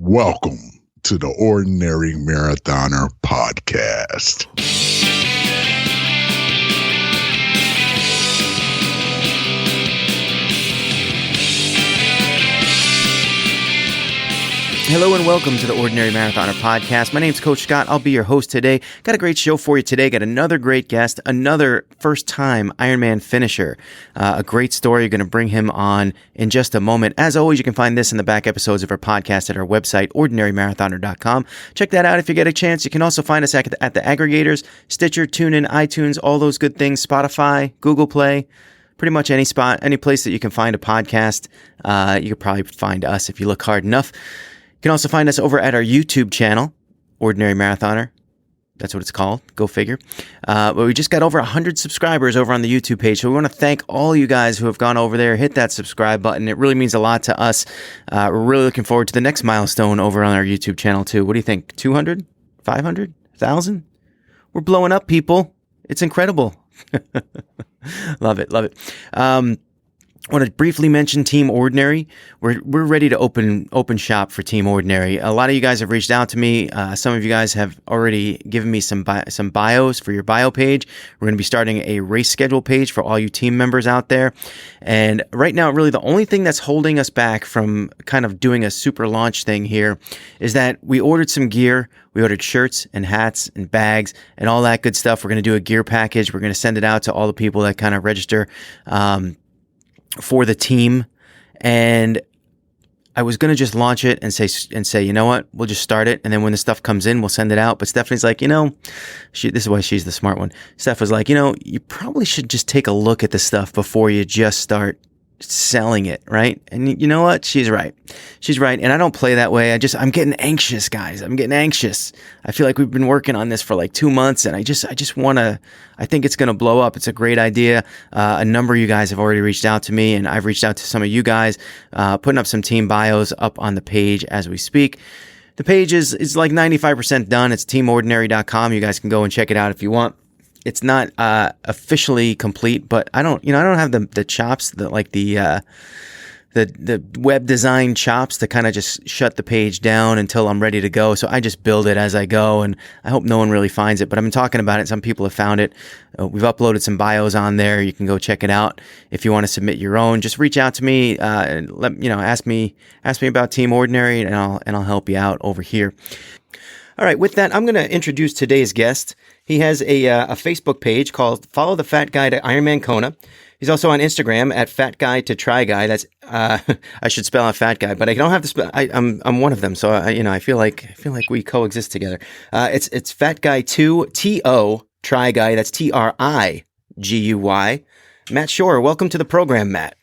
Welcome to the Ordinary Marathoner Podcast. Hello and welcome to the Ordinary Marathoner Podcast. My name's Coach Scott. I'll be your host today. Got a great show for you today. Got another great guest, another first-time Ironman finisher. A great story. Going to bring him on in just a moment. As always, you can find this in the back episodes of our podcast at our website, ordinarymarathoner.com. Check that out if you get a chance. You can also find us at the aggregators, Stitcher, TuneIn, iTunes, all those good things, Spotify, Google Play. Pretty much any spot, any place that you can find a podcast. You could probably find us if you look hard enough. You can also find us over at our YouTube channel, Ordinary Marathoner. That's what it's called. Go figure. But we just got over 100 subscribers over on the YouTube page. So we want to thank all you guys who have gone over there. Hit that subscribe button. It really means a lot to us. We're really looking forward to the next milestone over on our YouTube channel too. What do you think? 200? 500? 1,000? We're blowing up, people. It's incredible. Love it. Love it. I want to briefly mention Team Ordinary. We're ready to open shop for Team Ordinary. A lot of you guys have reached out to me. Some of you guys have already given me some bios for your bio page. We're going to be starting a race schedule page for all you team members out there. And right now, really the only thing that's holding us back from kind of doing a super launch thing here is that we ordered some gear. We ordered shirts and hats and bags and all that good stuff. We're going to do a gear package. We're going to send it out to all the people that kind of register for the team. And I was going to just launch it and say, you know what, we'll just start it. And then when the stuff comes in, we'll send it out. But Stephanie's like, this is why she's the smart one. Steph was like, you probably should just take a look at the stuff before you just start selling it, right? And you know what? She's right. She's right. And I don't play that way. I'm getting anxious, guys. I'm getting anxious. I feel like we've been working on this for like 2 months and I think it's going to blow up. It's a great idea. A number of you guys have already reached out to me and I've reached out to some of you guys, putting up some team bios up on the page as we speak. The page is like 95% done. It's teamordinary.com. You guys can go and check it out if you want. It's not officially complete, but I don't have the chops, the web design chops to kind of just shut the page down until I'm ready to go. So I just build it as I go, and I hope no one really finds it. But I've been talking about it. Some people have found it. We've uploaded some bios on there. You can go check it out. If you want to submit your own, just reach out to me. And ask me about Team Ordinary, and I'll help you out over here. All right, with that, I'm going to introduce today's guest. He has a Facebook page called Follow the Fat Guy to Ironman Kona. He's also on Instagram at Fat Guy to Try Guy. That's I should spell out Fat Guy, but I don't have to spell. I'm one of them, so I feel like we coexist together. It's Fat Guy 2 TO Try Guy. That's TRIGUY. Matt Schorer, welcome to the program, Matt.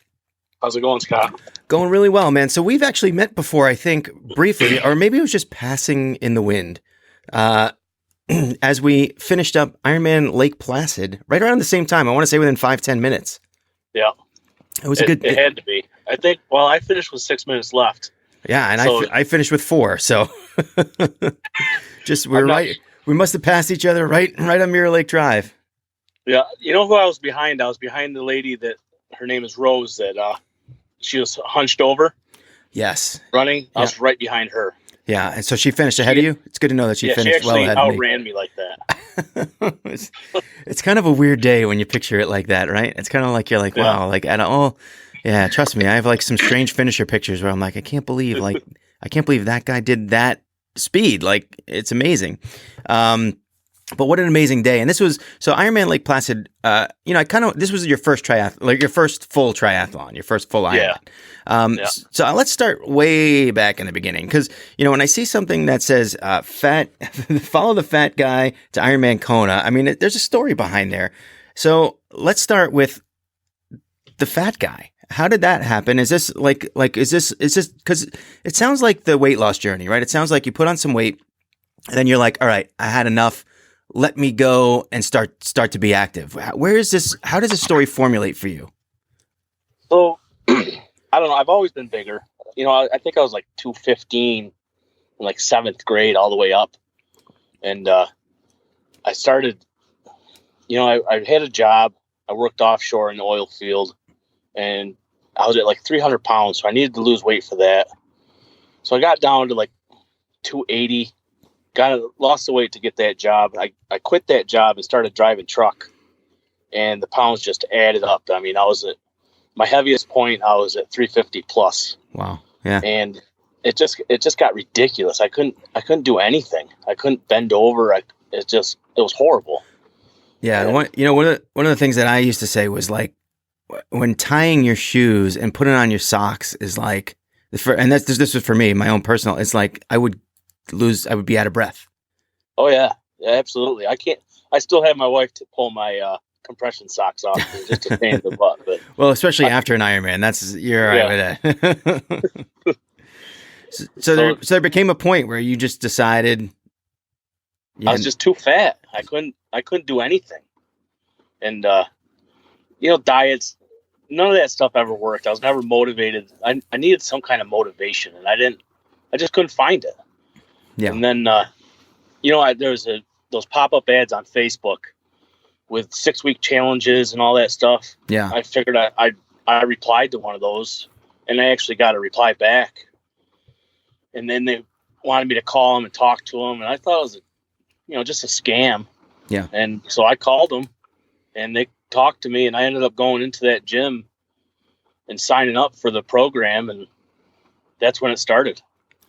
How's it going, Scott? Going really well, man. So we've actually met before, I think, briefly, or maybe it was just passing in the wind. As we finished up Ironman Lake Placid, right around the same time, I want to say within 5-10 minutes. Yeah. It had to be. I think, I finished with 6 minutes left. Yeah, and so, I finished with 4, so right. We must have passed each other right on Mirror Lake Drive. Yeah. You know who I was behind? I was behind the lady that, her name is Rose, that she was hunched over. Yes. Running. I was right behind her. Yeah, and so she finished ahead of you? It's good to know that she finished well ahead of me. She actually outran me like that. It's kind of a weird day when you picture it like that, right? It's kind of like, you're like, wow, like, yeah, trust me, I have like some strange finisher pictures where I'm like, I can't believe that guy did that speed. Like, it's amazing. But what an amazing day. And this was, so Ironman Lake Placid, this was your first triathlon, like your first full triathlon, your first full Ironman. Yeah. So let's start way back in the beginning. Cause when I see something that says, follow the Fat Guy to Ironman Kona, I mean, there's a story behind there. So let's start with the Fat Guy. How did that happen? Is this is this, cause it sounds like the weight loss journey, right? It sounds like you put on some weight and then you're like, all right, I had enough. Let me go and start to be active. Where is this? How does this story formulate for you? So, I don't know. I've always been bigger. I think I was like 215 in like 7th grade all the way up. And I started, I had a job. I worked offshore in the oil field. And I was at like 300 pounds. So I needed to lose weight for that. So I got down to like 280. Lost the weight to get that job. I quit that job and started driving truck, and the pounds just added up. I mean, I was at my heaviest point. I was at 350 plus. Wow. Yeah. And it just got ridiculous. I couldn't do anything. I couldn't bend over. It was horrible. Yeah. One of the things that I used to say was like, when tying your shoes and putting on your socks is like, this was for me, my own personal. It's like I would be out of breath. Oh yeah, absolutely. I still have my wife to pull my compression socks off. It's just a pain in the butt. But well, especially after an Ironman, you're right with that. so there became a point where you just decided. I was just too fat. I couldn't do anything, and diets. None of that stuff ever worked. I was never motivated. I needed some kind of motivation, and I just couldn't find it. Yeah. And then, there was those pop-up ads on Facebook with 6-week challenges and all that stuff. Yeah. I figured I replied to one of those, and I actually got a reply back. And then they wanted me to call them and talk to them, and I thought it was, just a scam. Yeah. And so I called them, and they talked to me, and I ended up going into that gym and signing up for the program, and that's when it started.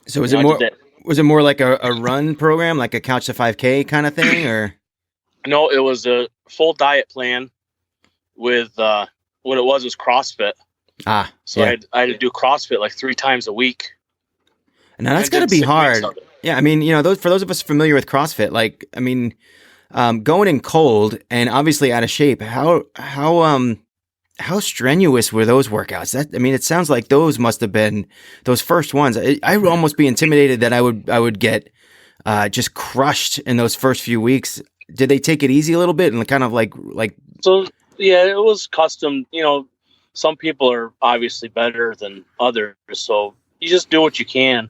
So was it more like a run program, like a Couch to 5K kind of thing, or? No, it was a full diet plan with what it was CrossFit. So yeah. I had to do CrossFit like 3 times a week. Now that's got to be hard. Yeah, I mean, for those of us familiar with CrossFit, like, I mean, going in cold and obviously out of shape, how strenuous were those workouts? It sounds like those must have been those first ones. I would almost be intimidated that I would get just crushed in those first few weeks. Did they take it easy a little bit and kind of like? So yeah, it was custom. Some people are obviously better than others, so you just do what you can.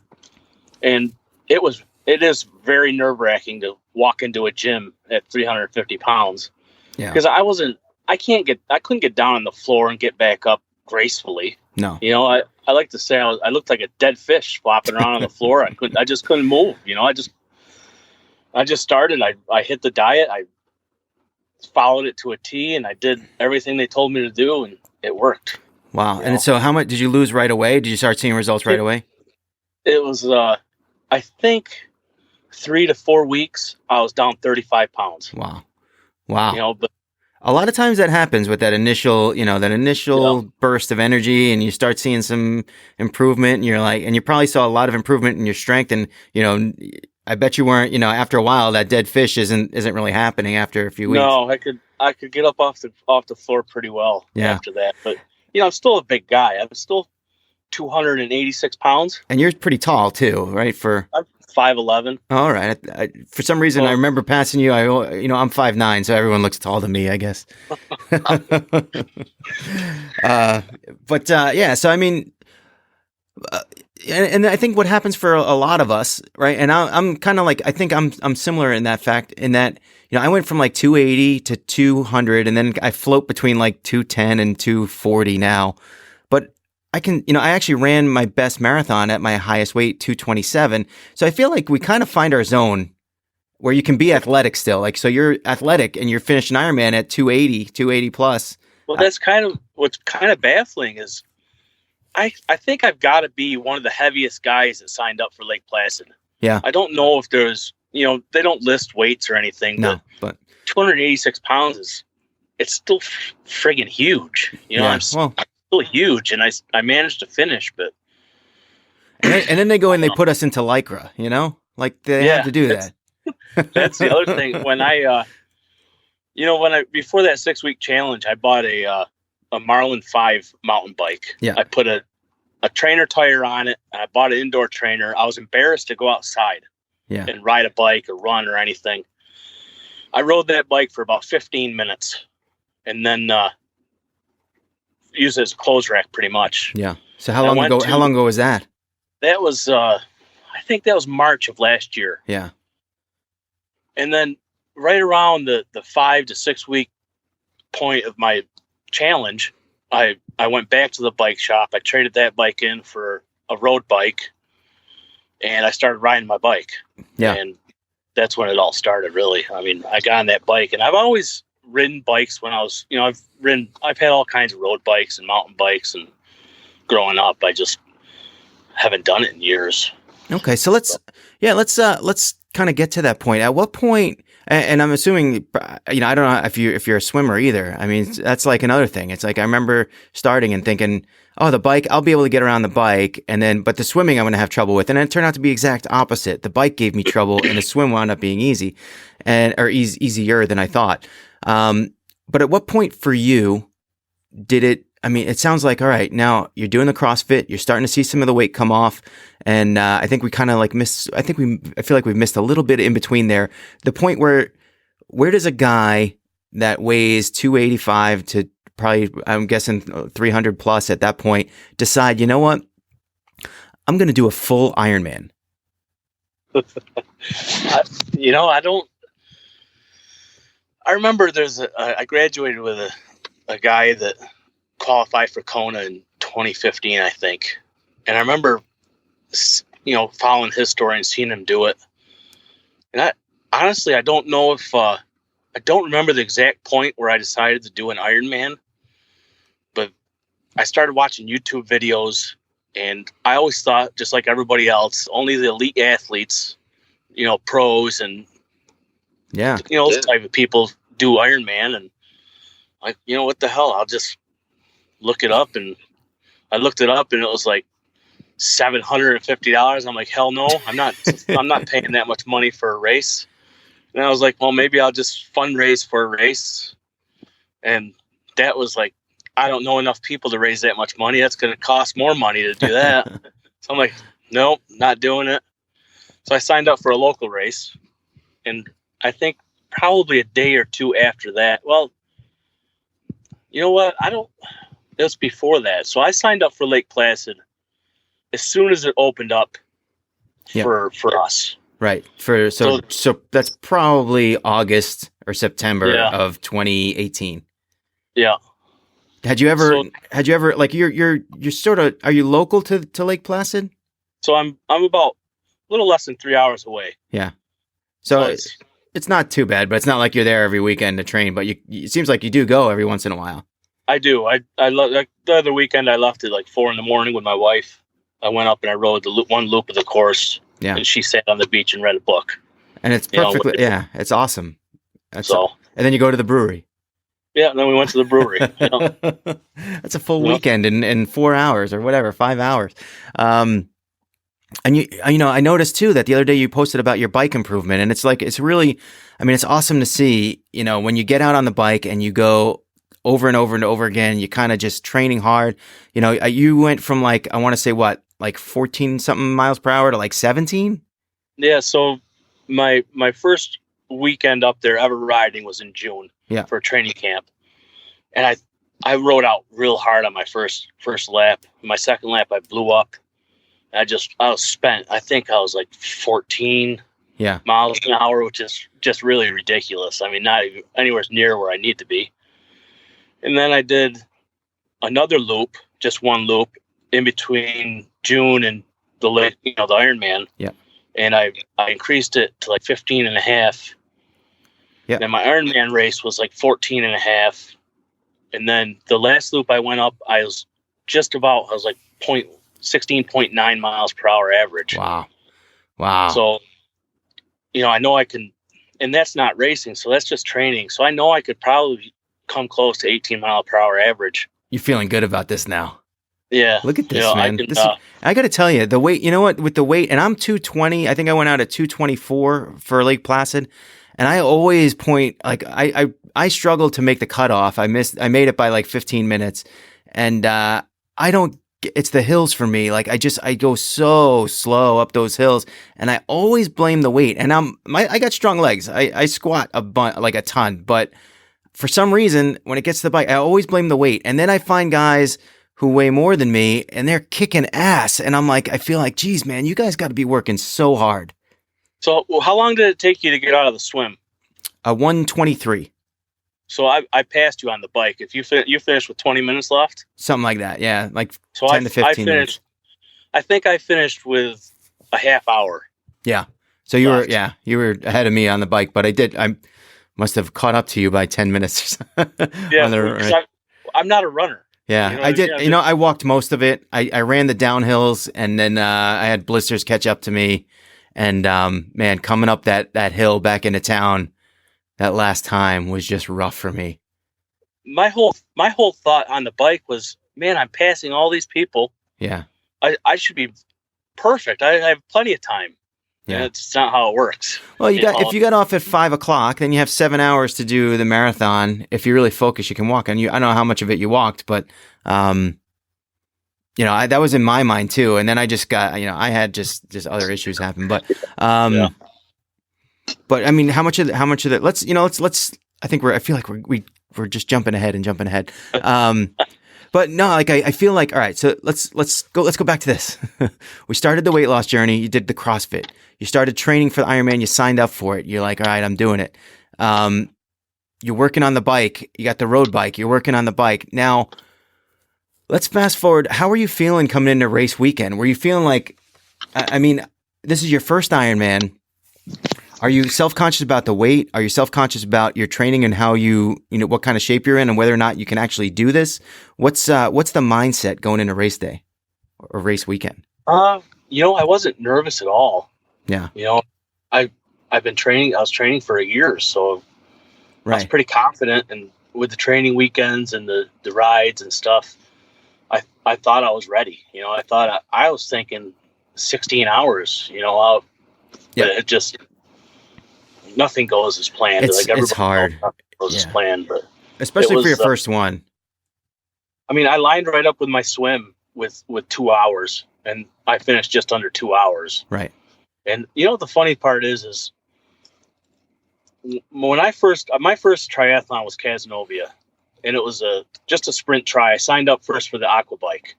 And it is very nerve-wracking to walk into a gym at 350 pounds. Yeah, because I couldn't get down on the floor and get back up gracefully. No. I like to say I looked like a dead fish flopping around on the floor. I just couldn't move. I just started. I hit the diet. I followed it to a T, and I did everything they told me to do, and it worked. Wow. And so how much did you lose right away? Did you start seeing results right away? It was, I think 3 to 4 weeks, I was down 35 pounds. Wow. But a lot of times that happens with that initial burst of energy, and you start seeing some improvement, and you're like, and you probably saw a lot of improvement in your strength, and I bet you weren't, after a while that dead fish isn't really happening after a few weeks. No, I could get up off the floor pretty well after that, but I'm still a big guy. I'm still 286 pounds, and you're pretty tall too, right? I'm 5'11". All right. For some reason, I remember passing you. I'm 5'9", so everyone looks tall to me, I guess. Yeah. So I mean, and I think what happens for a lot of us, right? And I'm kind of like, I think I'm similar in that fact, in that I went from like 280 to 200, and then I float between like 210 and 240 now. But I can, I actually ran my best marathon at my highest weight, 227. So I feel like we kind of find our zone where you can be athletic still. Like, so you're athletic and you're finishing Ironman at 280 plus. Well, that's what's kind of baffling is I think I've got to be one of the heaviest guys that signed up for Lake Placid. Yeah. I don't know if there's, they don't list weights or anything, but 286 pounds it's still friggin' huge. I'm still huge, and I managed to finish, but. And then they go and they put us into Lycra, like they have to do that. That's the other thing. When before that 6-week challenge, I bought a Marlin 5 mountain bike. Yeah. I put a trainer tire on it, and I bought an indoor trainer. I was embarrassed to go outside and ride a bike or run or anything. I rode that bike for about 15 minutes and then used it as a clothes rack pretty much. Yeah. So how long ago was that? That was, I think that was March of last year. Yeah. And then right around the 5 to 6 week point of my challenge, I went back to the bike shop. I traded that bike in for a road bike, and I started riding my bike. Yeah. And that's when it all started, really. I mean, I got on that bike, and I've always ridden bikes when I was, I've had all kinds of road bikes and mountain bikes, and growing up, I just haven't done it in years. Okay. So let's kind of get to that point. At what point, and I'm assuming, I don't know if you're a swimmer either. I mean, that's like another thing. It's like, I remember starting and thinking, oh, the bike, I'll be able to get around the bike. But the swimming I'm going to have trouble with. And it turned out to be exact opposite. The bike gave me trouble and the swim wound up being easy or easier than I thought. But at what point for you did it, it sounds like, all right, now you're doing the CrossFit, you're starting to see some of the weight come off. And I think we kind of like I feel like we've missed a little bit in between there. The point where does a guy that weighs 285 to probably, I'm guessing 300 plus at that point, decide, you know what, I'm going to do a full Ironman? I remember I graduated with a guy that qualified for Kona in 2015, I think. And I remember, following his story and seeing him do it. And I don't know if, I don't remember the exact point where I decided to do an Ironman, but I started watching YouTube videos, and I always thought, just like everybody else, only the elite athletes, pros and, those type of people do Ironman. And like, what the hell? I'll just look it up. And I looked it up, and it was like $750. I'm like, hell no, I'm not paying that much money for a race. And I was like, well, maybe I'll just fundraise for a race. And that was like, I don't know enough people to raise that much money. That's going to cost more money to do that. So I'm like, nope, not doing it. So I signed up for a local race. And I think probably a day or two after that, well, you know what? It was before that. So I signed up for Lake Placid as soon as it opened up for us. Right. So that's probably August or September of 2018. Yeah. Had you ever like you're sort of, are you local to Lake Placid? So I'm about a little less than 3 hours away. Yeah. So it's not too bad, but it's not like you're there every weekend to train, but it seems like you do go every once in a while. I do. I love, like, the other weekend I left at like 4 a.m. with my wife. I went up and I rode one loop of the course. Yeah. And she sat on the beach and read a book. And it's perfectly, it's awesome. And then you go to the brewery. Yeah, and then we went to the brewery. That's a full weekend in 4 hours or whatever, 5 hours. And I noticed too that the other day you posted about your bike improvement, and it's like, it's really, it's awesome to see, when you get out on the bike and you go over and over and over again, you kind of just training hard. You went from like, I want to say what, like 14 something miles per hour to like 17? Yeah. So my first weekend up there ever riding was in June for a training camp. And I rode out real hard on my first lap. My second lap, I blew up. I was spent. I think I was like 14 miles an hour, which is just really ridiculous. Not even anywhere near where I need to be. And then I did another loop, just one loop in between June and the Ironman. Yeah. And I increased it to like 15 and a half. Yeah. And my Ironman race was like 14 and a half. And then the last loop I went up, I was like 16.9 miles per hour average. Wow. So, I know I can, and that's not racing. So that's just training. So I know I could probably come close to 18 mile per hour average. You're feeling good about this now. Yeah. Look at this, man. I got to tell you, the weight, with the weight, and I'm 220, I think I went out at 224 for Lake Placid. And I always point, like, I struggled to make the cutoff. I made it by like 15 minutes. And it's the hills for me. Like, I go so slow up those hills, and I always blame the weight. And I got strong legs. I squat like a ton, but for some reason, when it gets to the bike, I always blame the weight. And then I find guys who weigh more than me, and they're kicking ass. And I'm like, I feel like, geez, man, you guys got to be working so hard. So how long did it take you to get out of the swim? 1:23. So I passed you on the bike. If you finished with 20 minutes left? Something like that, yeah. Like 10 to 15 minutes. I think I finished with a half hour. Yeah. So you were ahead of me on the bike, but I must have caught up to you by 10 minutes. Yeah, I'm not a runner. Yeah, You know I did. I mean? I walked most of it. I ran the downhills, and then I had blisters catch up to me. And man, coming up that hill back into town that last time was just rough for me. My whole thought on the bike was, man, I'm passing all these people. Yeah, I should be perfect. I have plenty of time. yeah. And it's not how it works. Well, if you got off at 5 o'clock, then you have 7 hours to do the marathon. If you're really focused, you can walk. And I don't know how much of it you walked, but that was in my mind too. And then I just got, I had just other issues happen. But but I mean, how much of that? Let's. I feel like we're just jumping ahead. But no, like I feel like, all right, so let's go back to this. We started the weight loss journey. You did the CrossFit. You started training for the Ironman. You signed up for it. You're like, all right, I'm doing it. You're working on the bike. You got the road bike. You're working on the bike. Now, let's fast forward. How are you feeling coming into race weekend? Were you feeling like, I mean, this is your first Ironman. Are you self-conscious about the weight? Are you self-conscious about your training and how what kind of shape you're in and whether or not you can actually do this? What's the mindset going into race day or race weekend? I wasn't nervous at all. Yeah. I've been training. I was training for a year, so right. I was pretty confident. And with the training weekends and the rides and stuff, I thought I was ready. I was thinking 16 hours. But it just. Nothing goes as planned. It's hard. Goes as planned, but especially for your first one. I mean, I lined right up with my swim with 2 hours, and I finished just under 2 hours. Right. And the funny part is when my first triathlon was Cazenovia, and it was just a sprint try. I signed up first for the aqua bike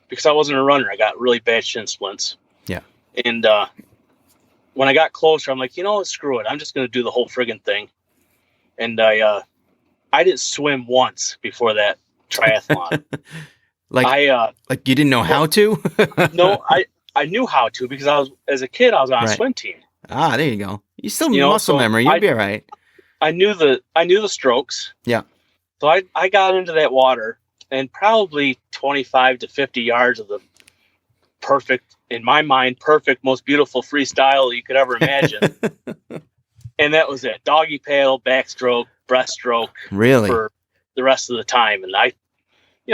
because I wasn't a runner. I got really bad shin splints. Yeah. And when I got closer, I'm like, screw it. I'm just going to do the whole friggin' thing. And I didn't swim once before that triathlon. Like you didn't know how to? No, I knew how to because as a kid, I was on a swim team. Ah, there you go. You still muscle memory. You'll be all right. I knew the strokes. Yeah. So I got into that water and probably 25 to 50 yards of the in my mind, perfect, most beautiful freestyle you could ever imagine. And that was it. Doggy paddle, backstroke, breaststroke. Really? For the rest of the time. And I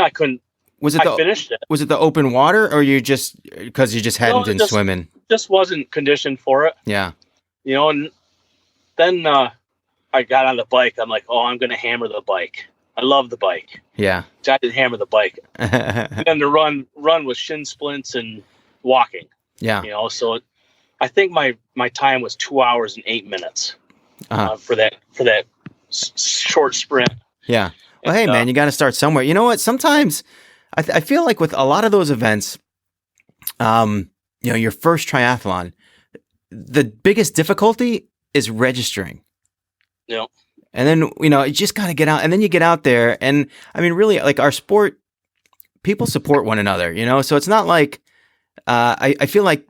couldn't. I finished it. Was it the open water or because you just hadn't been swimming? Just wasn't conditioned for it. Yeah. And then I got on the bike. I'm like, I'm going to hammer the bike. I love the bike. Yeah. So I did hammer the bike. And then the run was shin splints and walking. Yeah. So I think my time was 2 hours and 8 minutes for that short sprint. Yeah. Well, hey man, you got to start somewhere. You know what? Sometimes I feel like with a lot of those events, your first triathlon, the biggest difficulty is registering. Yeah. And then, you just got to get out, and then you get out there. And I mean, really, like our sport, people support one another, so it's not like, I feel like,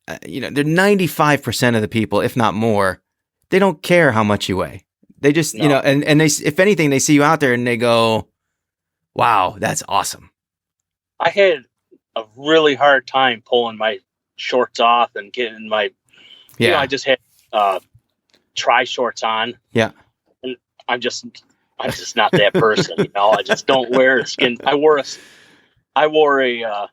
they're 95% of the people, if not more, they don't care how much you weigh. They just, and they, if anything, they see you out there and they go, wow, that's awesome. I had a really hard time pulling my shorts off and getting my, I just had, tri shorts on. Yeah. And I'm just not that person. I just don't wear skin. I wore a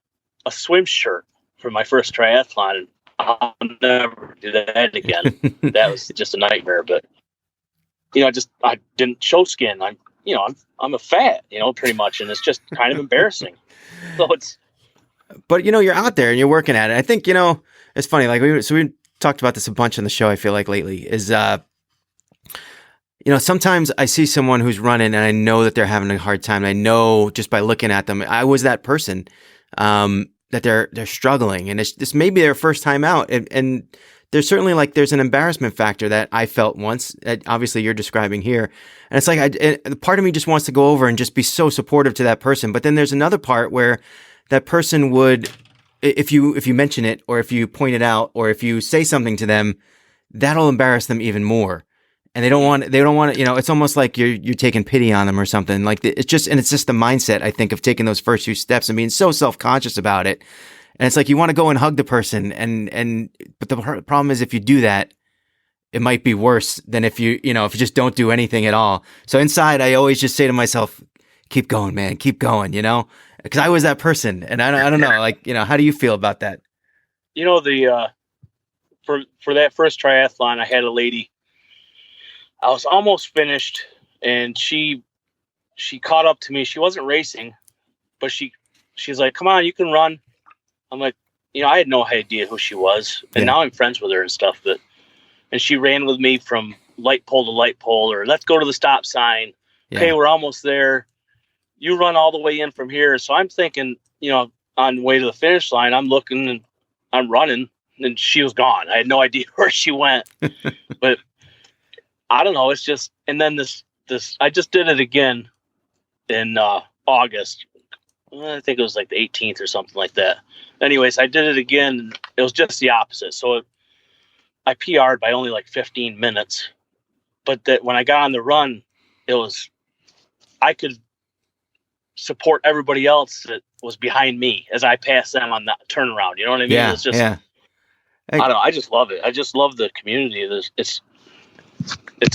swim shirt for my first triathlon, and I'll never do that again. That was just a nightmare. But I didn't show skin. I'm a fat, pretty much, and it's just kind of embarrassing. So but you're out there and you're working at it. I think it's funny. Like we talked about this a bunch on the show. I feel like lately is sometimes I see someone who's running and I know that they're having a hard time. And I know just by looking at them, I was that person. That they're struggling, and this may be their first time out, and there's certainly there's an embarrassment factor that I felt once that obviously you're describing here, and it's like the part of me just wants to go over and just be so supportive to that person, but then there's another part where that person would if you mention it, or if you point it out, or if you say something to them, that'll embarrass them even more. And they don't want to, it's almost like you're taking pity on them or something. Like it's just the mindset, I think, of taking those first few steps and being so self-conscious about it. And it's like, you want to go and hug the person. But the problem is, if you do that, it might be worse than if you just don't do anything at all. So inside, I always just say to myself, keep going, man, keep going, because I was that person. And I don't know, like, how do you feel about that? For that first triathlon, I had a lady, I was almost finished, and she caught up to me. She wasn't racing, but she's like, come on, you can run. I'm like, I had no idea who she was. And now I'm friends with her and stuff. And she ran with me from light pole to light pole, or let's go to the stop sign. Yeah. Okay, we're almost there. You run all the way in from here. So I'm thinking, on the way to the finish line, I'm looking and I'm running, and she was gone. I had no idea where she went. But I don't know. It's just, and then this, I just did it again in August. I think it was like the 18th or something like that. Anyways, I did it again. It was just the opposite. So I PR'd by only like 15 minutes. But that when I got on the run, I could support everybody else that was behind me as I passed them on that turnaround. You know what I mean? Yeah, it's just, yeah. I don't know. I just love it. I just love the community. It's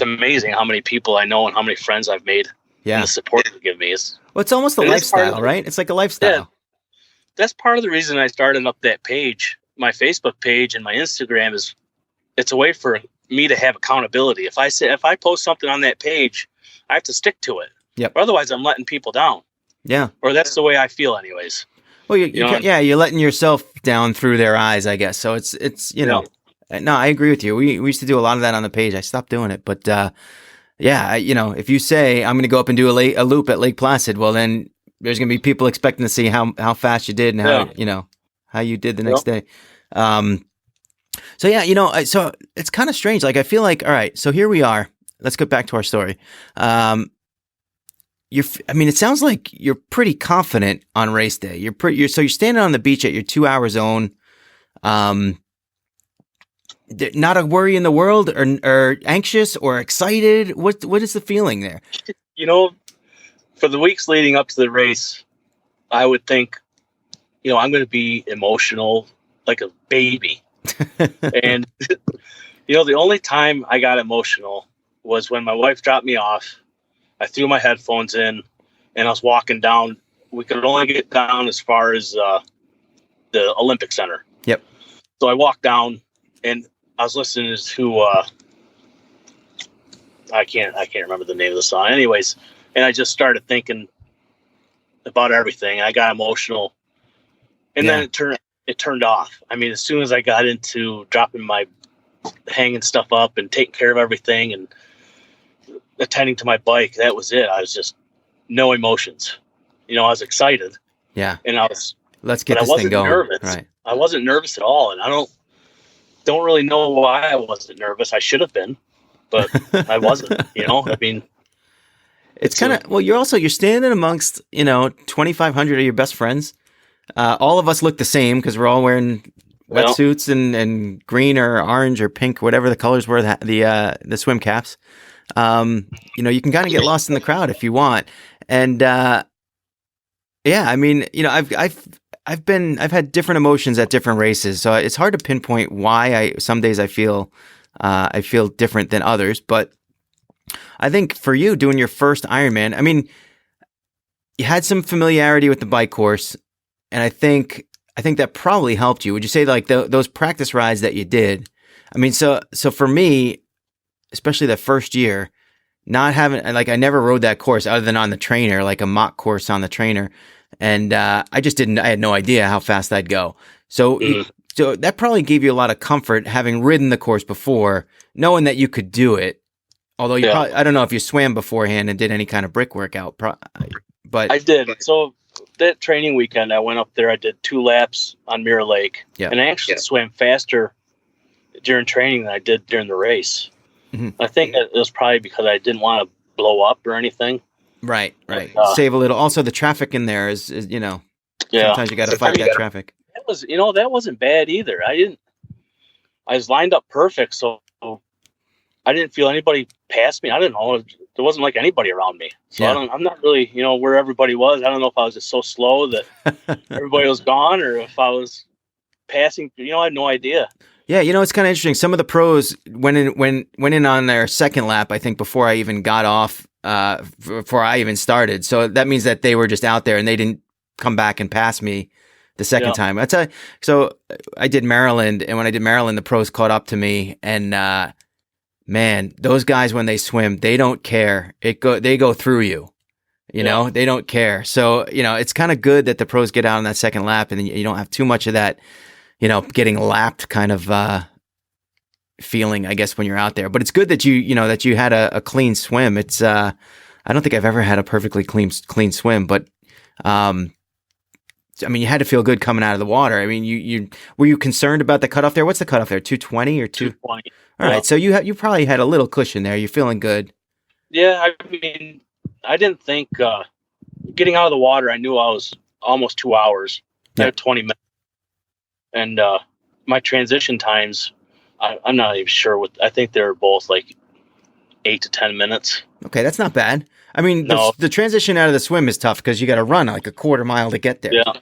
amazing how many people I know and how many friends I've made. Yeah. And the support they give me is. Well, it's almost a lifestyle, right? It's like a lifestyle. Yeah. That's part of the reason I started up that page, my Facebook page and my Instagram is it's a way for me to have accountability. If I post something on that page, I have to stick to it. Yep. Otherwise I'm letting people down. Yeah. Or that's the way I feel anyways. Well, you're letting yourself down through their eyes, I guess. So it's no, I agree with you. We used to do a lot of that on the page. I stopped doing it, but if you say I'm going to go up and do a loop at Lake Placid, well, then there's going to be people expecting to see how fast you did and how you did the next day. So it's kind of strange. Like, I feel like, all right, so here we are. Let's get back to our story. It sounds like you're pretty confident on race day. You're standing on the beach at your 2 hour zone. Not a worry in the world, or anxious or excited. What is the feeling there? For the weeks leading up to the race, I would think, I'm going to be emotional like a baby. And, the only time I got emotional was when my wife dropped me off. I threw my headphones in and I was walking down. We could only get down as far as the Olympic Center. Yep. So I walked down and I was listening to I can't remember the name of the song. Anyways, and I just started thinking about everything. I got emotional, and then it turned off. I mean, as soon as I got into hanging stuff up and taking care of everything and attending to my bike, that was it. I was just no emotions. I was excited. Yeah. And let's get this thing going. Nervous. Right. I wasn't nervous at all, and I don't really know why I wasn't nervous. I should have been, but I wasn't. It's kind of you're standing amongst 2,500 of your best friends. All of us look the same because we're all wearing wetsuits and green or orange or pink, whatever the colors were, the swim caps. You can kind of get lost in the crowd if you want. And I've had different emotions at different races, so it's hard to pinpoint why some days I feel different than others. But I think for you doing your first Ironman, you had some familiarity with the bike course, and I think that probably helped you. Would you say like those practice rides that you did? So for me, especially that first year, not having, like, I never rode that course other than on the trainer, like a mock course on the trainer. And I had no idea how fast I'd go. So that probably gave you a lot of comfort having ridden the course before, knowing that you could do it. Although probably, I don't know if you swam beforehand and did any kind of brick workout, but I did. So that training weekend, I went up there, I did 2 laps on Mirror Lake, and I actually swam faster during training than I did during the race. Mm-hmm. I think it was probably because I didn't want to blow up or anything. Right. Save a little. Also, the traffic in there is sometimes you got to fight that traffic. that wasn't bad either. I was lined up perfect, so I didn't feel anybody pass me. I didn't know. There wasn't like anybody around me. So I'm not really, where everybody was. I don't know if I was just so slow that everybody was gone or if I was passing. I had no idea. Yeah, it's kind of interesting. Some of the pros went in on their second lap, I think, before I even got off, before I even started. So that means that they were just out there and they didn't come back and pass me the second time. So I did Maryland, and when I did Maryland, the pros caught up to me, and man, those guys, when they swim, they don't care. They go through you. They don't care. So, it's kind of good that the pros get out on that second lap, and then you don't have too much of that, getting lapped kind of feeling, I guess, when you're out there. But it's good that that you had a clean swim. It's I don't think I've ever had a perfectly clean swim, but you had to feel good coming out of the water. I mean, you were you concerned about the cutoff there? What's the cutoff there? 220 or 220. All right, so you probably had a little cushion there. You're feeling good. Yeah, I didn't think getting out of the water. I knew I was almost 2 hours. I had 20 minutes, and my transition times, I'm not even sure what. I think they're both like 8 to 10 minutes. Okay, that's not bad. I mean, the transition out of the swim is tough because you got to run like a quarter mile to get there. Yeah,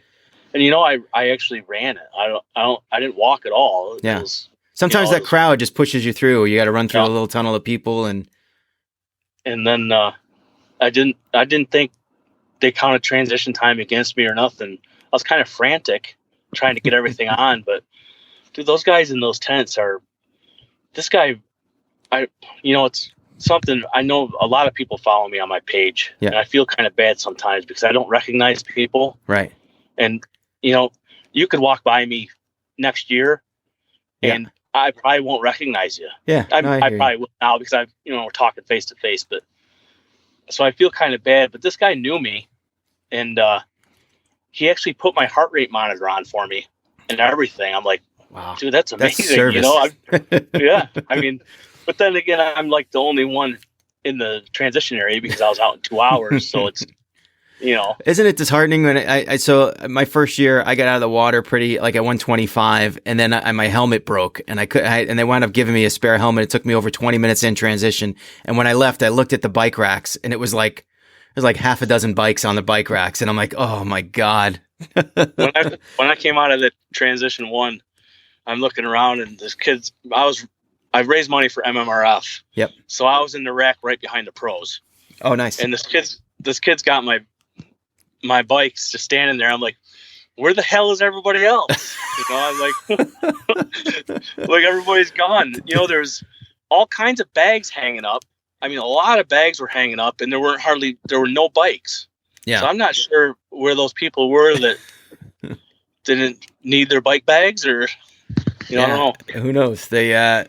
and I actually ran it. I didn't walk at all. Yeah. Sometimes that crowd just pushes you through. You got to run through a little tunnel of people, and then I didn't think they counted transition time against me or nothing. I was kind of frantic trying to get everything on, but dude, those guys in those tents are. This guy, it's something. I know a lot of people follow me on my page, and I feel kind of bad sometimes because I don't recognize people. Right. And you could walk by me next year, and I probably won't recognize you. Yeah, I probably will now because we're talking face to face. But so I feel kind of bad. But this guy knew me, and he actually put my heart rate monitor on for me and everything. I'm like, wow, dude, that's amazing. That's service. Yeah. But then again, I'm like the only one in the transition area because I was out in 2 hours. So it's. Isn't it disheartening when so my first year I got out of the water pretty like at 125, and then my helmet broke, and and they wound up giving me a spare helmet. It took me over 20 minutes in transition, and when I left, I looked at the bike racks, and it was like half a dozen bikes on the bike racks, and I'm like, oh my god. when I came out of the transition one, I'm looking around, and there's kids. I raised money for MMRF. Yep. So I was in the rack right behind the pros. Oh, nice. And this kid's got my bikes just standing there. I'm like, where the hell is everybody else? I'm like, like everybody's gone. There's all kinds of bags hanging up. A lot of bags were hanging up, and there were no bikes. Yeah. So I'm not sure where those people were that didn't need their bike bags, or I don't know. Who knows? They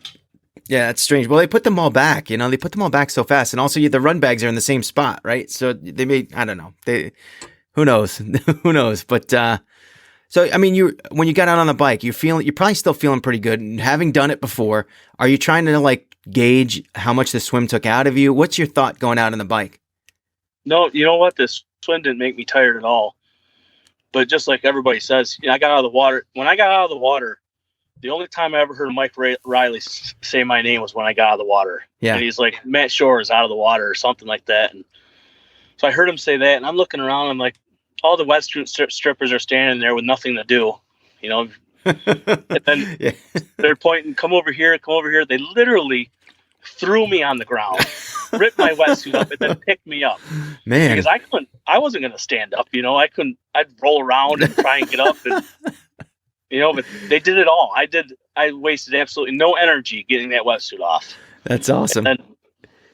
that's strange. Well, they put them all back. They put them all back so fast, and also the run bags are in the same spot, right? So they made. I don't know. Who knows? Who knows? But so when you got out on the bike, you're probably still feeling pretty good. And having done it before, are you trying to like gauge how much the swim took out of you? What's your thought going out on the bike? No, you know what? This swim didn't make me tired at all. But just like everybody says, I got out of the water. When I got out of the water, the only time I ever heard Mike Riley say my name was when I got out of the water. Yeah. And he's like, Matt Schorer is out of the water or something like that. And so I heard him say that, and I'm looking around. I'm like, all the wetsuit strippers are standing there with nothing to do, And then they're pointing, come over here. They literally threw me on the ground, ripped my wetsuit up, and then picked me up. Man, because I wasn't going to stand up. I'd roll around and try and get up, and but they did it all. I wasted absolutely no energy getting that wetsuit off. That's awesome.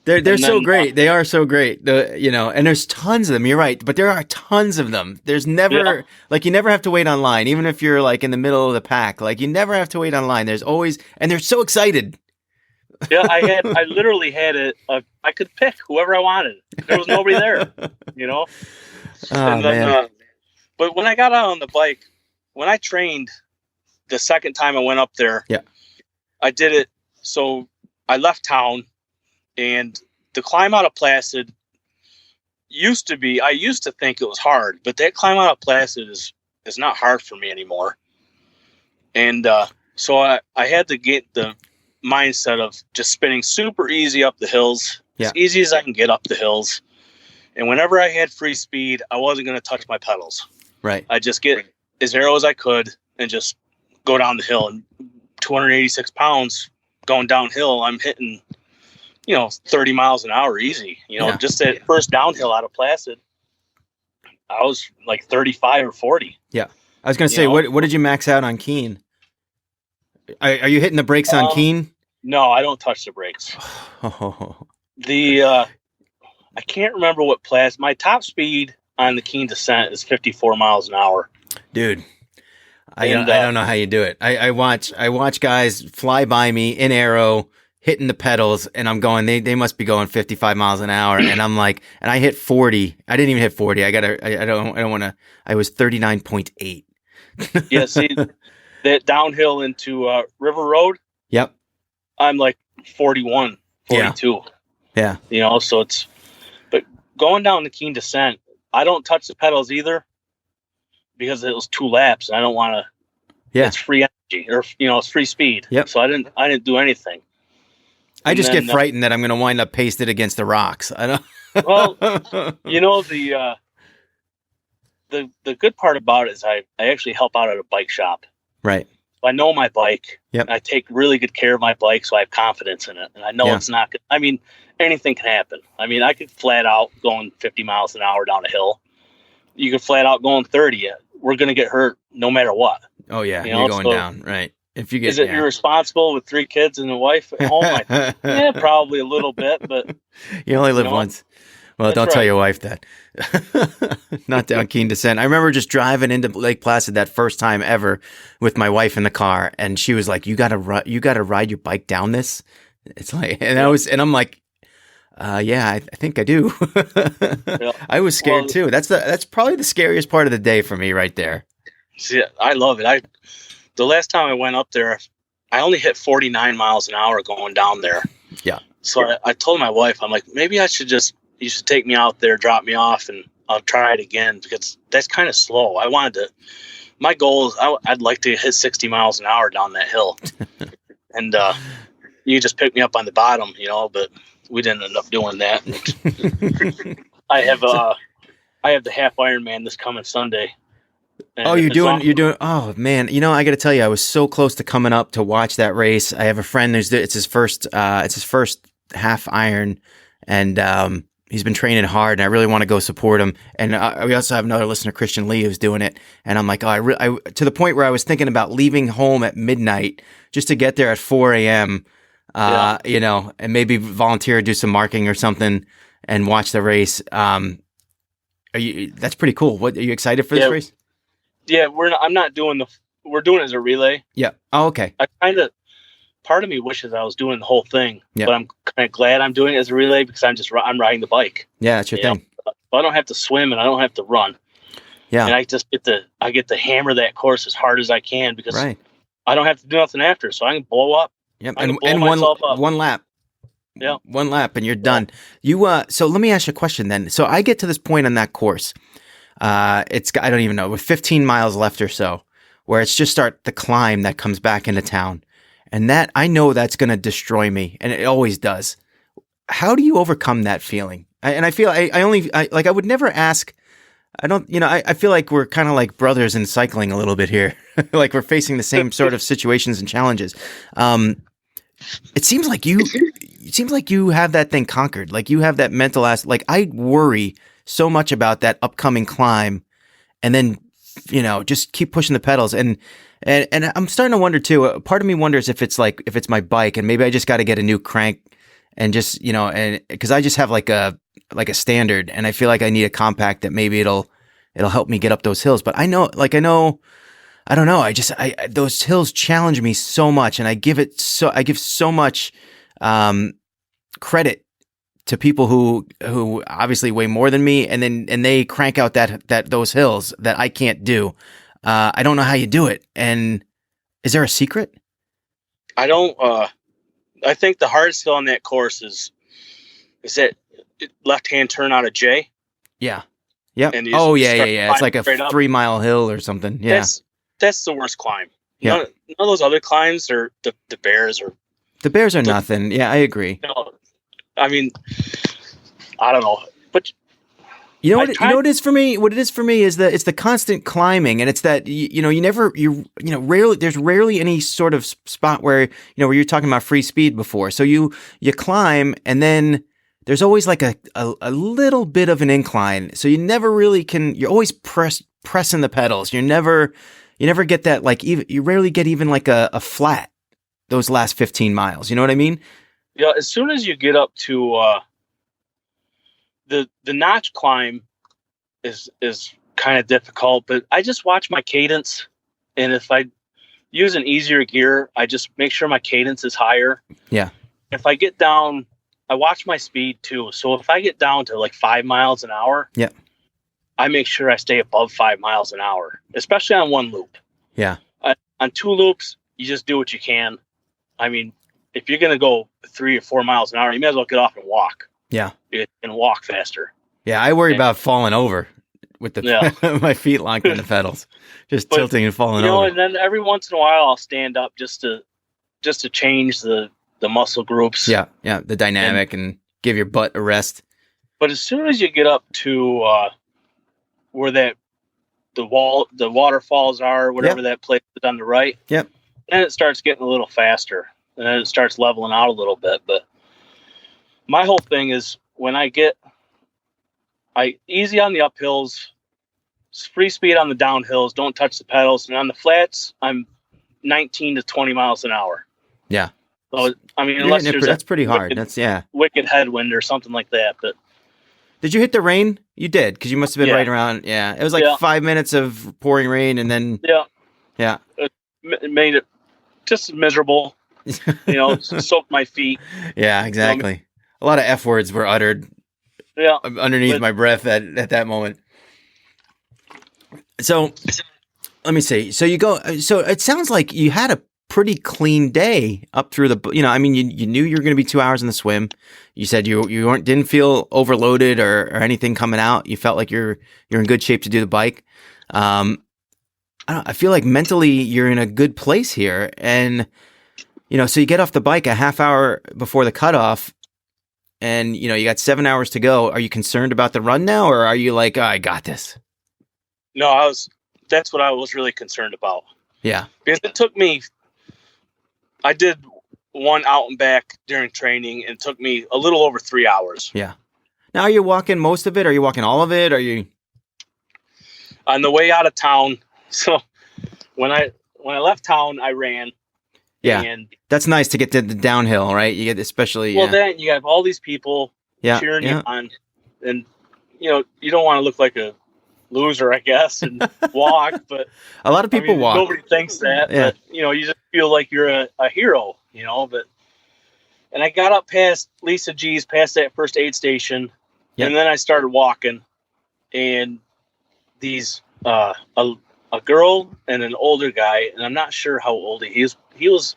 They're so great. They are so great. And there's tons of them. You're right, but there are tons of them. There's never you never have to wait online, even if you're like in the middle of the pack. Like you never have to wait online. There's always, and they're so excited. Yeah, I literally had I could pick whoever I wanted. There was nobody there, Oh, and then, man. But when I got out on the bike, when I trained the second time I went up there, I did it. So I left town. And the climb out of Placid I used to think it was hard, but that climb out of Placid is not hard for me anymore. And so I had to get the mindset of just spinning super easy up the hills, as easy as I can get up the hills. And whenever I had free speed, I wasn't going to touch my pedals. Right. I just get as narrow as I could and just go down the hill. And 286 pounds going downhill, I'm hitting, 30 miles an hour easy. Just that first downhill out of Placid, I was like 35 or 40. Yeah. I was going to say, what did you max out on Keene? Are you hitting the brakes on Keene? No, I don't touch the brakes. I can't remember what Placid. My top speed on the Keene Descent is 54 miles an hour. Dude, I don't know how you do it. I watch guys fly by me in aero, hitting the pedals, and I'm going, they must be going 55 miles an hour, and I'm like, and I hit 40. I didn't even hit 40. I don't want to. I was 39.8. Yeah, see that downhill into River Road. Yep. I'm like 41, 42. Yeah. So it's. But going down the Keene Descent, I don't touch the pedals either because it was 2 laps. And I don't want to. Yeah. It's free energy, or it's free speed. Yep. So I didn't do anything. I just get frightened that I'm going to wind up pasted against the rocks. I don't. Well, the good part about it is I actually help out at a bike shop. Right. I know my bike. Yep. I take really good care of my bike, so I have confidence in it. And I know it's not good. I mean, anything can happen. I mean, I could flat out going 50 miles an hour down a hill. You could flat out going 30. We're going to get hurt no matter what. Oh, yeah. You're going down. Right. If you get, is it irresponsible with 3 kids and a wife at home? Yeah, probably a little bit, but you only live once. Well, don't tell your wife that. Not down Keene Descent. I remember just driving into Lake Placid that first time ever with my wife in the car, and she was like, "You gotta ride your bike down this." It's like, and I'm like, "Yeah, I think I do." I was scared too. That's probably the scariest part of the day for me, right there. See, I love it. The last time I went up there, I only hit 49 miles an hour going down there. Yeah. So I told my wife, I'm like, maybe you should take me out there, drop me off, and I'll try it again, because that's kind of slow. My goal is I'd like to hit 60 miles an hour down that hill. And you just pick me up on the bottom, but we didn't end up doing that. I have the half Ironman this coming Sunday. Oh, you're doing. Oh man, I got to tell you, I was so close to coming up to watch that race. I have a friend it's his first half iron, and he's been training hard, and I really want to go support him. And we also have another listener, Christian Lee, who's doing it. And I'm like, I to the point where I was thinking about leaving home at midnight just to get there at 4 a.m. And maybe volunteer, do some marking or something, and watch the race. That's pretty cool. What, are you excited for this race? Yeah, we're doing it as a relay. Yeah. Oh, okay. Part of me wishes I was doing the whole thing, but I'm kind of glad I'm doing it as a relay, because I'm riding the bike. Yeah, that's your thing. I don't have to swim and I don't have to run. Yeah. And I just get to hammer that course as hard as I can, because I don't have to do nothing after, so I can blow up. Yep. And one lap. Yeah. One lap and you're done. So let me ask you a question then. So I get to this point on that course. I don't even know, with 15 miles left or so, where it's just the climb that comes back into town. And that, I know that's going to destroy me, and it always does. How do you overcome that feeling? I feel I would never ask. I don't, I feel like we're kind of like brothers in cycling a little bit here. Like we're facing the same sort of situations and challenges. It seems like you have that thing conquered. Like you have that mental aspect. Like I worry so much about that upcoming climb, and then, just keep pushing the pedals. And I'm starting to wonder too, part of me wonders if it's my bike, and maybe I just got to get a new crank, and just, and cause I just have like a standard, and I feel like I need a compact that maybe it'll help me get up those hills. But I don't know. Those hills challenge me so much, and I give so much, credit to people who obviously weigh more than me, and they crank out those hills that I can't do. I don't know how you do it. And is there a secret? I don't. I think the hardest hill on that course is that left-hand turn out of J. Yeah. Yeah. Oh yeah. It's like a 3 mile hill or something. Yeah. That's the worst climb. Yeah. None of those other climbs are the bears or The bears are nothing. Yeah, I agree. I mean, I don't know, but You know what it is for me? What it is for me is that it's the constant climbing, and it's that there's rarely any sort of spot where you're talking about free speed before. So you climb, and then there's always like a little bit of an incline. So you never really can. You're always pressing the pedals. You never get that, like, you rarely get even like a flat those last 15 miles. You know what I mean? Yeah. As soon as you get up to the notch climb is kind of difficult, but I just watch my cadence, and if I use an easier gear, I just make sure my cadence is higher. Yeah. If I get down, I watch my speed too. So if I get down to like 5 miles an hour, yeah, I make sure I stay above 5 miles an hour, especially on one loop. Yeah. On 2 loops, you just do what you can. I mean, if you're going to go 3 or 4 miles an hour, you may as well get off and walk. Yeah. And walk faster. Yeah, I worry about falling over with the my feet locked in the pedals, just tilting and falling over. And then every once in a while I'll stand up just to change the muscle groups. Yeah, the dynamic and give your butt a rest. But as soon as you get up to where the waterfalls are, whatever that place is on the right, then it starts getting a little faster, and then it starts leveling out a little bit. But my whole thing is when I easy on the uphills, free speed on the downhills, don't touch the pedals. And on the flats, I'm 19 to 20 miles an hour. Yeah. So, I mean, unless that's pretty hard. Wicked headwind or something like that. But did you hit the rain? You did, because you must have been right around. Yeah. It was like 5 minutes of pouring rain, and then. Yeah. It made it just miserable. Soaked my feet. Yeah, exactly. A lot of F words were uttered underneath my breath at that moment. So let me see. So it sounds like you had a pretty clean day up through you knew you were going to be 2 hours in the swim. You said you didn't feel overloaded or anything coming out. You felt like you're in good shape to do the bike. I feel like mentally you're in a good place here. And, so you get off the bike a half hour before the cutoff, and, you got 7 hours to go. Are you concerned about the run now, or are you like, oh, I got this? No, that's what I was really concerned about. Yeah. Because it took me, I did one out and back during training, and it took me a little over 3 hours. Yeah. Now, are you walking most of it? Are you walking all of it? Are you? On the way out of town. So when I left town, I ran. Yeah, and that's nice to get to the downhill, right? You get especially. Well, then you have all these people cheering you on, and you don't want to look like a loser, I guess, and walk. But a lot of people walk. Nobody thinks that. Yeah. But you just feel like you're a hero, But and I got up past Lisa G's, past that first aid station, and then I started walking, and these a girl and an older guy, and I'm not sure how old he is. He was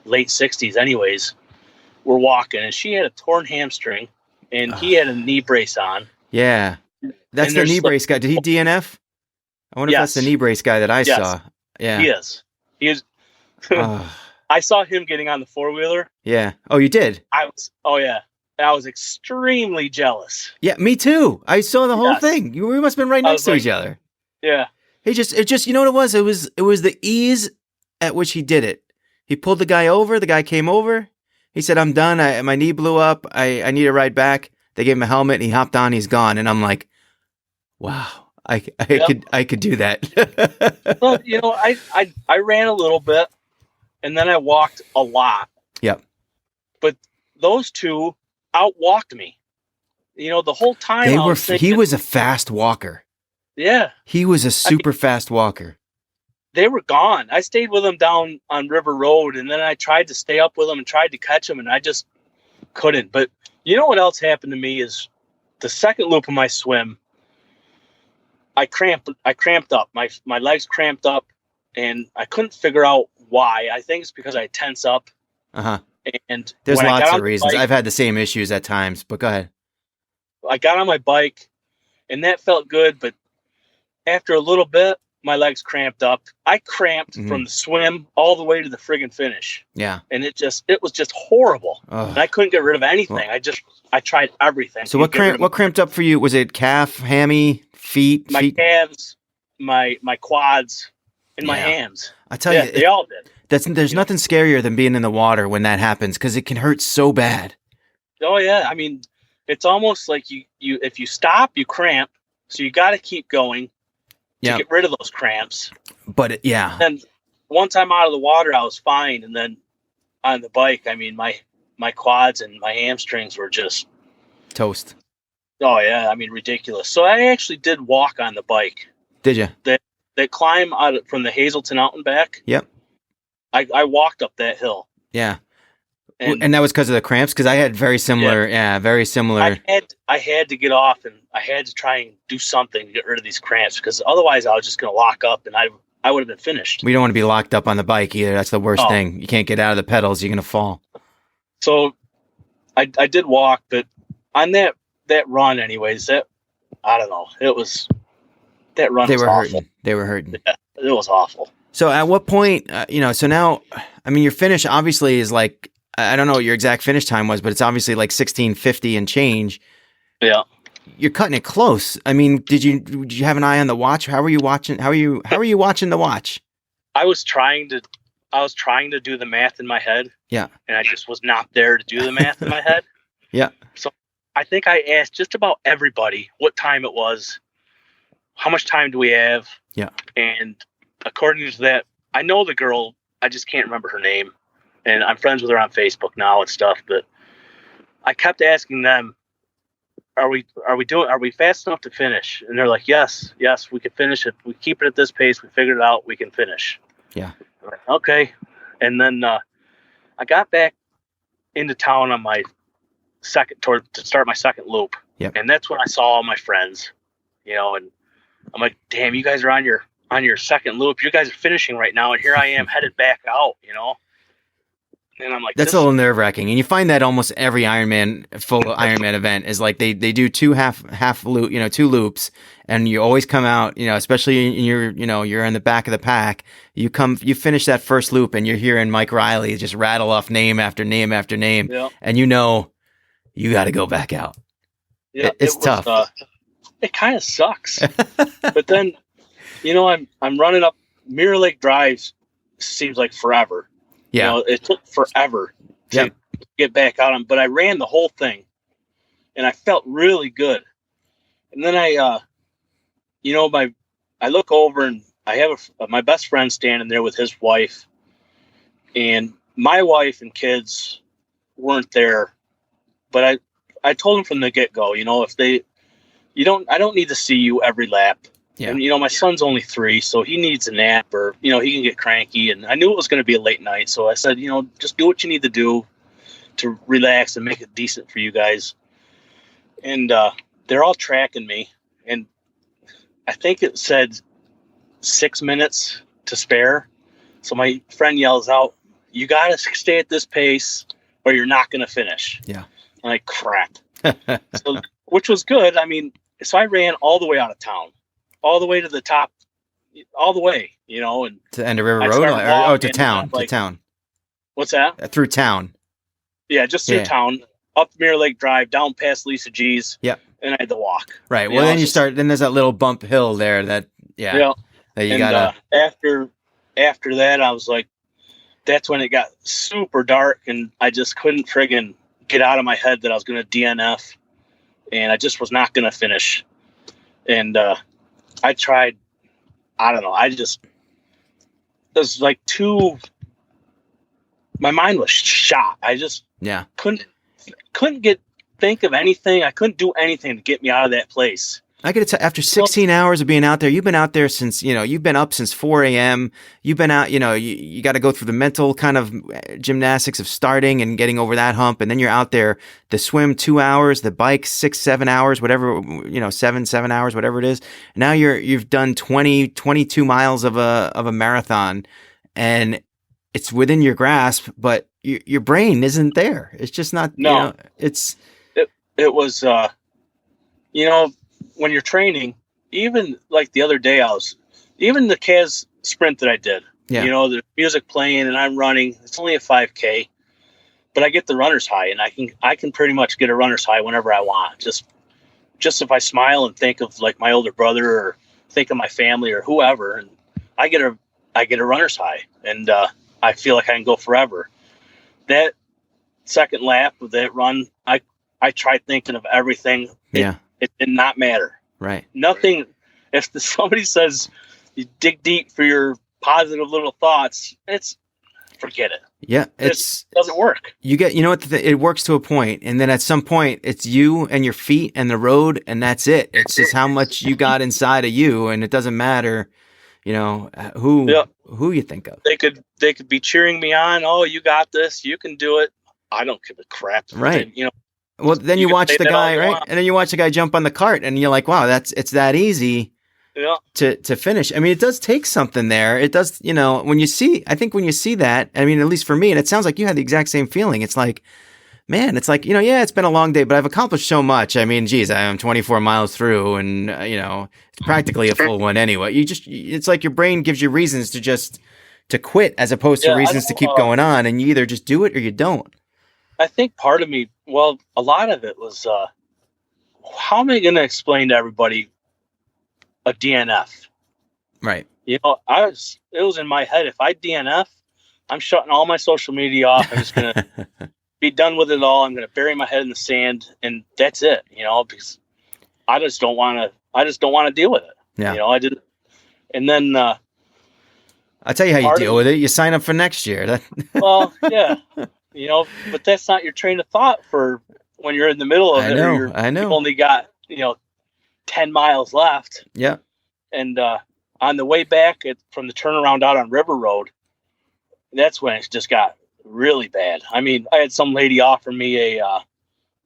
late 60s anyways. We're walking, and she had a torn hamstring, and he had a knee brace on. Yeah. That's the knee brace guy. Did he DNF? I wonder if that's the knee brace guy that I saw. Yeah. He is. I saw him getting on the four-wheeler. Yeah. Oh, you did? I was extremely jealous. Yeah, me too. I saw the whole thing. We must have been right next to each other. Yeah. It just, you know what it was? It was the ease at which he did it. He pulled the guy over. The guy came over. He said, I'm done. My knee blew up. I need a ride back. They gave him a helmet, and he hopped on. He's gone. And I'm like, wow, I could do that. Well, I ran a little bit, and then I walked a lot. Yep. But those two outwalked me. The whole time he was a fast walker. Yeah. He was a super fast walker. They were gone. I stayed with them down on River Road, and then I tried to stay up with them and tried to catch them, and I just couldn't. But you know what else happened to me is the second loop of my swim, I cramped up. My legs cramped up, and I couldn't figure out why. I think it's because I tense up. Uh-huh. And there's lots of reasons. I've had the same issues at times, but go ahead. I got on my bike, and that felt good, but after a little bit, my legs cramped up. I cramped from the swim all the way to the friggin' finish. Yeah. And it was just horrible. And I couldn't get rid of anything. I tried everything. So what cramped up for you? Was it calf, hammy, feet? My calves, my quads, and my hams. I tell you, they all did. There's nothing scarier than being in the water when that happens, because it can hurt so bad. Oh yeah. I mean, it's almost like you if you stop, you cramp. So you got to keep going to get rid of those cramps. But And once I'm out of the water, I was fine. And then on the bike, I mean, my quads and my hamstrings were just toast. Oh yeah. I mean, ridiculous. So I actually did walk on the bike. Did you? That climb from the Hazelton out and back. Yep. I walked up that hill. Yeah. And that was because of the cramps? Because I had very similar. Yeah, very similar. I had to get off, and I had to try and do something to get rid of these cramps, because otherwise I was just going to lock up, and I would have been finished. We don't want to be locked up on the bike either. That's the worst thing. You can't get out of the pedals. You're going to fall. So I did walk, but on that run anyways, I don't know. It was, that run was awful. They were hurting. Yeah, it was awful. So at what point, so now, I mean, your finish obviously is like, I don't know what your exact finish time was, but it's obviously like 16:50 and change. Yeah. You're cutting it close. I mean, did you have an eye on the watch? How were you watching? How are you watching the watch? I was trying to do the math in my head. Yeah. And I just was not there to do the math in my head. Yeah. So I think I asked just about everybody what time it was, how much time do we have? Yeah. And according to that, I know the girl, I just can't remember her name. And I'm friends with her on Facebook now and stuff, but I kept asking them, are we fast enough to finish? And they're like, yes, we can finish it. We keep it at this pace. We figured it out. We can finish. Yeah. I'm like, okay. And then I got back into town on my to start my second loop. Yep. And that's when I saw all my friends, and I'm like, damn, you guys are on your second loop. You guys are finishing right now. And here I am headed back out, And I'm like, that's a little nerve wracking. And you find that almost every full Ironman event is like they do two half loop, two loops, and you always come out, especially in you're in the back of the pack. You finish that first loop and you're hearing Mike Riley just rattle off name after name after name. Yeah. And you got to go back out. Yeah, it's tough. It kind of sucks. But then, I'm running up Mirror Lake Drive, seems like forever. Yeah. It took forever to get back out on, but I ran the whole thing and I felt really good. And then I look over and I have my best friend standing there with his wife, and my wife and kids weren't there, but I told them from the get go, I don't need to see you every lap. Yeah. And, my son's only 3, so he needs a nap, or, he can get cranky. And I knew it was going to be a late night. So I said, just do what you need to do to relax and make it decent for you guys. And they're all tracking me. And I think it said 6 minutes to spare. So my friend yells out, you got to stay at this pace or you're not going to finish. Yeah. I'm like, crap. So, which was good. I mean, so I ran all the way out of town. All the way to the top, all the way, and to the end of River Road, to town, to town. What's that? Through town. Yeah, just through town, up Mirror Lake Drive, down past Lisa G's. Yeah, and I had to walk. Right. Well, then then there's that little bump hill there that that you gotta. After that, I was like, that's when it got super dark, and I just couldn't friggin' get out of my head that I was going to DNF, and I just was not going to finish, and. I tried, I don't know. It was like my mind was shot. I just couldn't think of anything. I couldn't do anything to get me out of that place. I got to tell, after 16 hours of being out there, you've been out there since, you've been up since 4 a.m. You've been out, you got to go through the mental kind of gymnastics of starting and getting over that hump. And then you're out there, the swim 2 hours, the bike 6-7 hours, whatever, 7 hours, whatever it is. Now you've done 22 miles of a marathon, and it's within your grasp, but your brain isn't there. It's just not, it was, when you're training, even like the other day, I was even the Kaz sprint that I did, Yeah. you know, the music playing and I'm running, it's only a 5K, but I get the runner's high, and I can pretty much get a runner's high whenever I want. Just if I smile and think of like my older brother or think of my family or whoever, and I get a runner's high, and I feel like I can go forever. That second lap of that run, I tried thinking of everything. Yeah. It did not matter. Right. Nothing. If somebody says you dig deep for your positive little thoughts, forget it. Yeah. It doesn't work. You know what? It works to a point, and then at some point it's you and your feet and the road, and that's it. It's just how much you got inside of you, and it doesn't matter, you know, who you think of. They could be cheering me on. Oh, you got this. You can do it. I don't give a crap. Right. You know. Well, then you watch the guy, right? And then you watch the guy jump on the cart, and you're like, wow, it's that easy. Yeah. To finish. I mean, it does take something there. It does, you know, when you see that, I mean, at least for me, and it sounds like you had the exact same feeling. It's like, man, it's like, you know, yeah, it's been a long day, but I've accomplished so much. I mean, geez, I'm 24 miles through, and, you know, it's practically a full one anyway. It's like your brain gives you reasons to quit as opposed to reasons to keep going on, and you either just do it or you don't. I think part of me, well, a lot of it was, how am I going to explain to everybody a DNF? Right. You know, it was in my head. If I DNF, I'm shutting all my social media off. I'm just going to be done with it all. I'm going to bury my head in the sand, and that's it, you know, because I just don't want to deal with it. Yeah. You know, I didn't. And then, I'll tell you how you deal with it. You sign up for next year. Well, yeah, you know, but that's not your train of thought for when you're in the middle of it. I know. You've only got, you know, 10 miles left. Yeah. And on the way back from the turnaround out on River Road, that's when it just got really bad. I mean, I had some lady offer me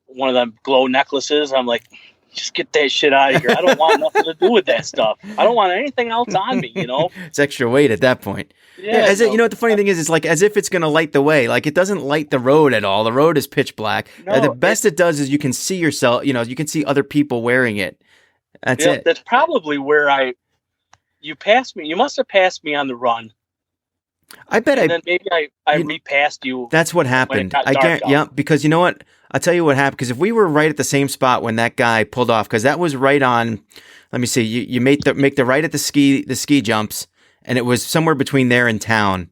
one of them glow necklaces. I'm like, just get that shit out of here. I don't want nothing to do with that stuff. I don't want anything else on me, you know? It's extra weight at that point. Yeah, you know what the funny thing is? It's like as if it's going to light the way. Like it doesn't light the road at all. The road is pitch black. No, the best it does is you can see yourself, you know, you can see other people wearing it. That's it. That's probably where you passed me. You must have passed me on the run. I bet then maybe I repassed you. That's what happened. Yeah, because you know what? I'll tell you what happened. Because if we were right at the same spot when that guy pulled off, because that was right on. Let me see. You make the right at the ski jumps, and it was somewhere between there and town.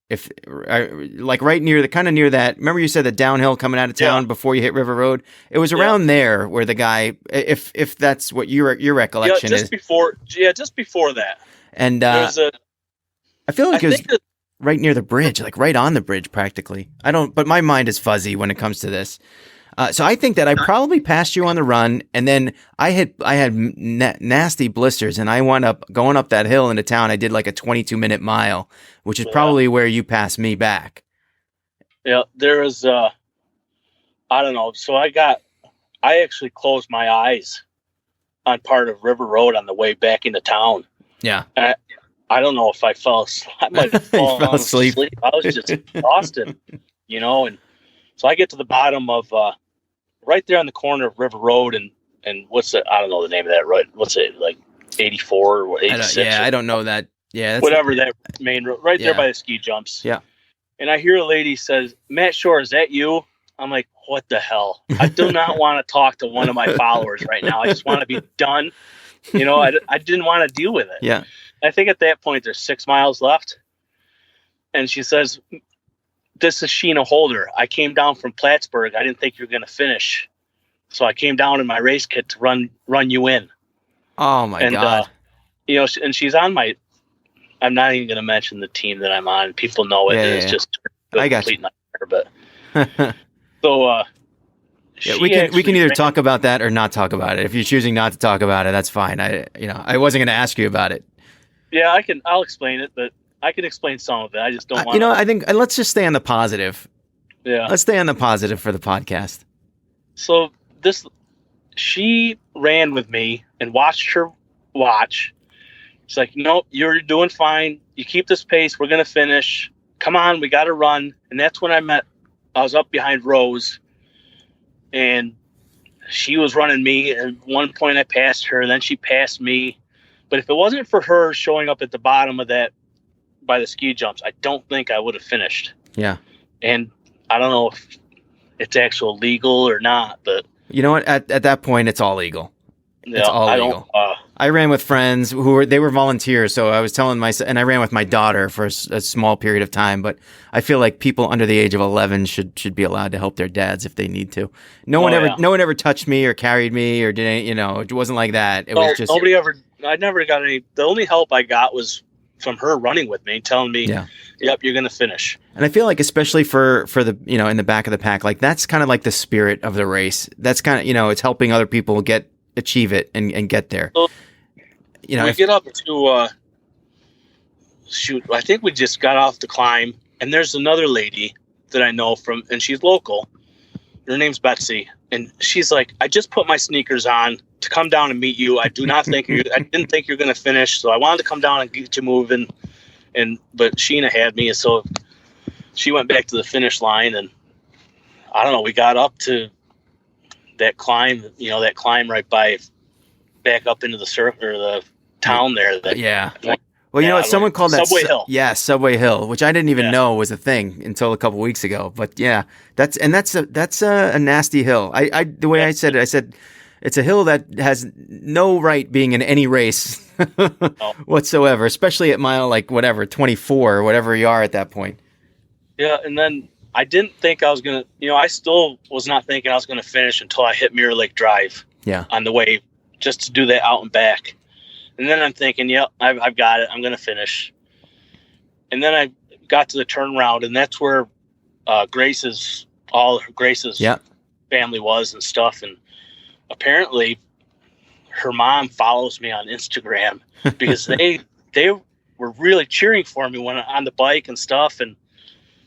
If like right near that. Remember you said the downhill coming out of town before you hit River Road. It was around there where the guy, if that's what your recollection is. Just before that. And I feel like it was right near the bridge, like right on the bridge, practically. But my mind is fuzzy when it comes to this. So I think that I probably passed you on the run, and then I had nasty blisters, and I wound up going up that hill into town. I did like a 22-minute mile, which is probably where you passed me back. Yeah, there was, I don't know. So I actually closed my eyes on part of River Road on the way back into town. Yeah. I don't know if I fell asleep. I might have fallen asleep. I was just exhausted, you know, and so I get to the bottom of, right there on the corner of River Road and what's it? I don't know the name of that road. What's it, like 84 or 86? I don't know that. Yeah. Whatever that main road, right there by the ski jumps. Yeah. And I hear a lady says, "Matt Shore, is that you?" I'm like, what the hell? I do not want to talk to one of my followers right now. I just want to be done. You know, I didn't want to deal with it. Yeah. I think at that point there's 6 miles left. And she says, "This is Sheena Holder. I came down from Plattsburgh. I didn't think you were going to finish. So I came down in my race kit to run you in." Oh my God. You know, and she's on I'm not even going to mention the team that I'm on. People know it. It's just I got you. Nightmare, but so, we can either talk about that or not talk about it. If you're choosing not to talk about it, that's fine. I wasn't going to ask you about it. Yeah, I'll explain it, but I can explain some of it. I just don't want. You know, I think let's just stay on the positive. Yeah, let's stay on the positive for the podcast. So she ran with me and watched her watch. She's like, "Nope, you're doing fine. You keep this pace. We're gonna finish. Come on, we got to run." And that's when I was up behind Rose, and she was running me. At one point, I passed her. Then she passed me. But if it wasn't for her showing up at the bottom of that by the ski jumps, I don't think I would have finished. Yeah. And I don't know if it's actual legal or not, but you know what? At that point, it's all legal. It's all legal. I ran with friends they were volunteers, so I was telling and I ran with my daughter for a small period of time. But I feel like people under the age of 11 should be allowed to help their dads if they need to. No one ever touched me or carried me or did any, it wasn't like that. It was just I never got any. The only help I got was from her running with me, telling me, "Yep, you're gonna finish." And I feel like, especially for the in the back of the pack, like that's kind of like the spirit of the race. That's kind of it's helping other people achieve it and get there. So, we get up to shoot. I think we just got off the climb, and there's another lady that I know and she's local. Her name's Betsy, and she's like, "I just put my sneakers on to come down and meet you. I didn't think you're going to finish, so I wanted to come down and get you moving." But Sheena had me, so she went back to the finish line, and I don't know. We got up to that climb, that climb right back up into the circle or the town there. Well, someone called that Subway Hill. Yeah, Subway Hill, which I didn't even know was a thing until a couple weeks ago. But yeah, that's a nasty hill. The way I said it's a hill that has no right being in any race whatsoever, especially at mile 24 or whatever you are at that point. Yeah, and then I didn't think I was gonna. I still was not thinking I was gonna finish until I hit Mirror Lake Drive. Yeah. On the way, just to do that out and back. And then I'm thinking, yep, I've got it. I'm going to finish. And then I got to the turnaround, and that's where Grace's family was and stuff. And apparently her mom follows me on Instagram because they were really cheering for me when on the bike and stuff. And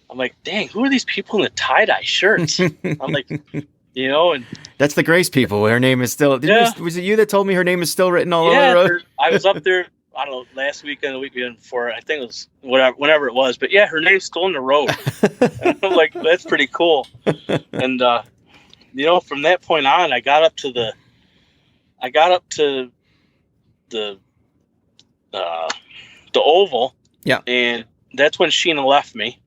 I'm like, dang, who are these people in the tie-dye shirts? I'm like, and that's the Grace people. Her name is still. Was it you that told me her name is still written all over the road? I was up there. I don't know, last weekend, the weekend before. I think it was whenever it was. But yeah, her name's still in the road. And I'm like, that's pretty cool. And from that point on, I got up to the oval. Yeah. And that's when Sheena left me.